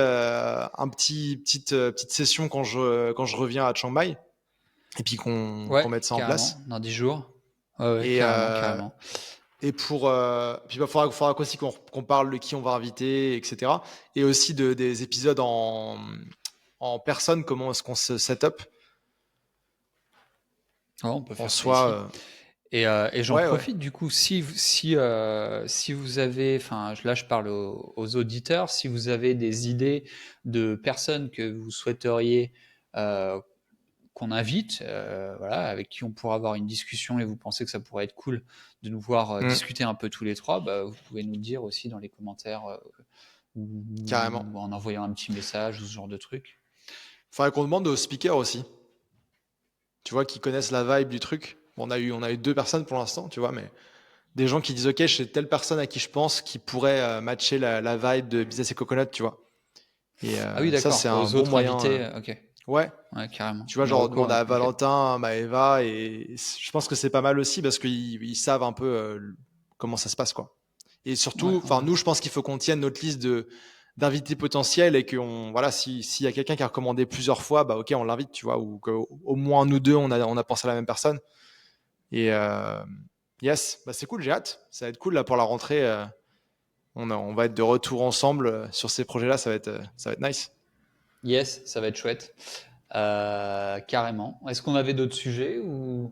S1: session quand je reviens à Chiang Mai et puis qu'on
S2: Ouais,
S1: mette ça en
S2: carrément,
S1: place.
S2: dans 10 jours. Ouais,
S1: Et,
S2: carrément,
S1: euh,
S2: carrément.
S1: et puis, bah, faudra aussi qu'on parle de qui on va inviter, etc. Et aussi des épisodes en personne, comment est-ce qu'on se set up
S2: Ouais, on peut
S1: en
S2: faire ça
S1: soi.
S2: ici. Et j'en
S1: Ouais, ouais.
S2: profite du coup, si vous avez, enfin là je parle aux auditeurs, si vous avez des idées de personnes que vous souhaiteriez qu'on invite, voilà, avec qui on pourra avoir une discussion et vous pensez que ça pourrait être cool de nous voir
S1: Mm,
S2: discuter un peu tous les trois, bah, vous pouvez nous le dire aussi dans les commentaires
S1: carrément.
S2: ou en envoyant un petit message ou ce genre de truc.
S1: Faudrait qu'on demande aux speakers aussi, tu vois, qui connaissent la vibe du truc. Bon, on a eu 2 personnes pour l'instant, tu vois, mais des gens qui disent, ok, j'ai telle personne à qui je pense qui pourrait matcher la vibe de Business et Coconut, tu vois. Et
S2: Ah oui,
S1: ça, c'est
S2: d'accord,
S1: un
S2: aux
S1: bon
S2: autres
S1: moyen.
S2: invités, ok,
S1: Ouais,
S2: ouais, carrément.
S1: tu vois,
S2: Des
S1: genre
S2: recos,
S1: demander à
S2: ok.
S1: Valentin, Maëva, et je pense que c'est pas mal aussi parce qu'ils savent un peu comment ça se passe, quoi. Et
S2: Ouais,
S1: surtout, enfin,
S2: ouais.
S1: nous, je pense qu'il faut qu'on tienne notre liste d'invités potentiels et voilà, s'il y a quelqu'un qui a recommandé plusieurs fois, bah ok, on l'invite, tu vois, ou qu'au moins nous deux, on a pensé à la même personne. Et yes, bah c'est cool, j'ai hâte. Ça va être cool là pour la rentrée. On va être de retour ensemble sur ces projets-là, ça va être nice.
S2: Yes, ça va être chouette. Carrément. Est-ce qu'on avait d'autres sujets ou...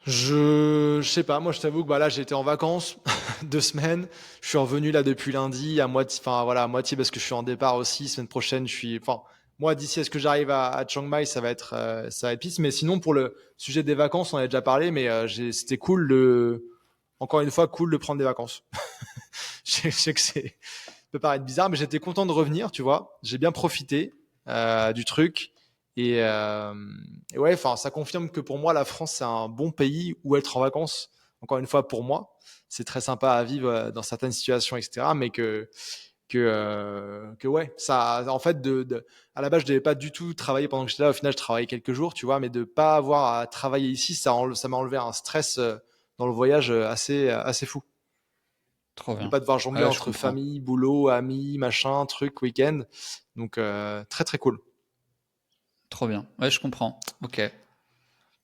S1: Je sais pas, moi je t'avoue que bah, là j'étais en vacances 2 semaines. Je suis revenu là depuis lundi à moitié, enfin voilà, à moitié parce que je suis en départ aussi. Semaine prochaine, enfin, moi d'ici à ce que j'arrive à Chiang Mai, ça va être piste. Mais sinon pour le sujet des vacances, on en a déjà parlé, mais c'était cool encore une fois, cool de prendre des vacances. Je sais que ça peut paraître bizarre, mais j'étais content de revenir, tu vois. J'ai bien profité du truc. Et, euh, et ouais, enfin, ça confirme que pour moi, la France, c'est un bon pays où être en vacances. Encore une fois, pour moi, c'est très sympa à vivre dans certaines situations, etc. Mais que ouais, ça, en fait, à la base, je devais pas du tout travailler pendant que j'étais là. Au final, je travaillais quelques jours, tu vois, mais de pas avoir à travailler ici, ça m'a enlevé un stress dans le voyage assez fou.
S2: Trop
S1: De
S2: bien.
S1: pas devoir jongler
S2: Ouais, je
S1: entre
S2: comprends.
S1: famille, boulot, amis, machin, truc, week-end. Donc, très, très cool.
S2: Trop bien. Ouais, je comprends. Ok,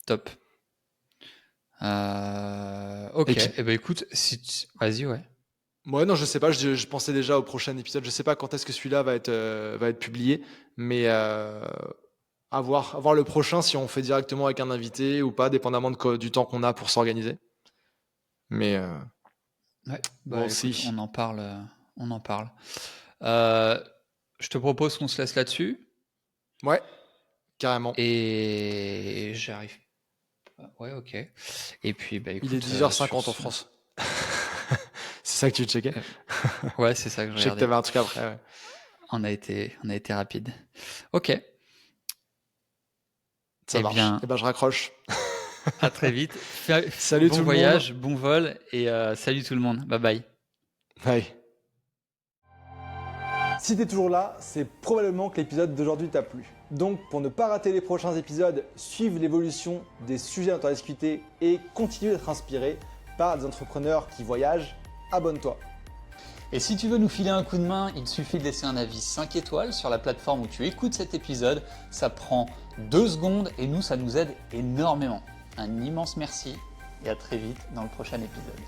S2: top.
S1: Et
S2: Ok.
S1: puis,
S2: Eh ben écoute, vas-y, ouais.
S1: moi, non, je sais pas, je pensais déjà au prochain épisode. Je sais pas quand est-ce que celui-là va être publié, mais à voir le prochain si on fait directement avec un invité ou pas, dépendamment du temps qu'on a pour s'organiser. Mais
S2: Ouais.
S1: bon,
S2: Bah écoute,
S1: aussi.
S2: on en parle. On en parle. Euh, je te propose qu'on se laisse là-dessus.
S1: Ouais, carrément.
S2: Et j'arrive pas. Ouais, ok. Et puis, bah
S1: Il est
S2: écoute, sur
S1: 10h50 en
S2: ce.
S1: France. C'est ça que tu checkais?
S2: euh, Ouais, c'est ça que je
S1: Je sais que
S2: regardais.
S1: t'avais un truc après. Ouais.
S2: On a été rapide. Ok.
S1: Ça
S2: Eh
S1: marche.
S2: bien,
S1: Et ben, je raccroche.
S2: à très vite.
S1: Salut
S2: Bon
S1: tout le monde.
S2: voyage, bon vol et salut tout le monde. Bye bye.
S1: Bye.
S3: Si tu es toujours là, c'est probablement que l'épisode d'aujourd'hui t'a plu. Donc pour ne pas rater les prochains épisodes, suivre l'évolution des sujets dont on a discuté et continuer d'être inspiré par des entrepreneurs qui voyagent, abonne-toi.
S2: Et si tu veux nous filer un coup de main, il suffit de laisser un avis 5 étoiles sur la plateforme où tu écoutes cet épisode. Ça prend 2 secondes et nous, ça nous aide énormément. Un immense merci et à très vite dans le prochain épisode.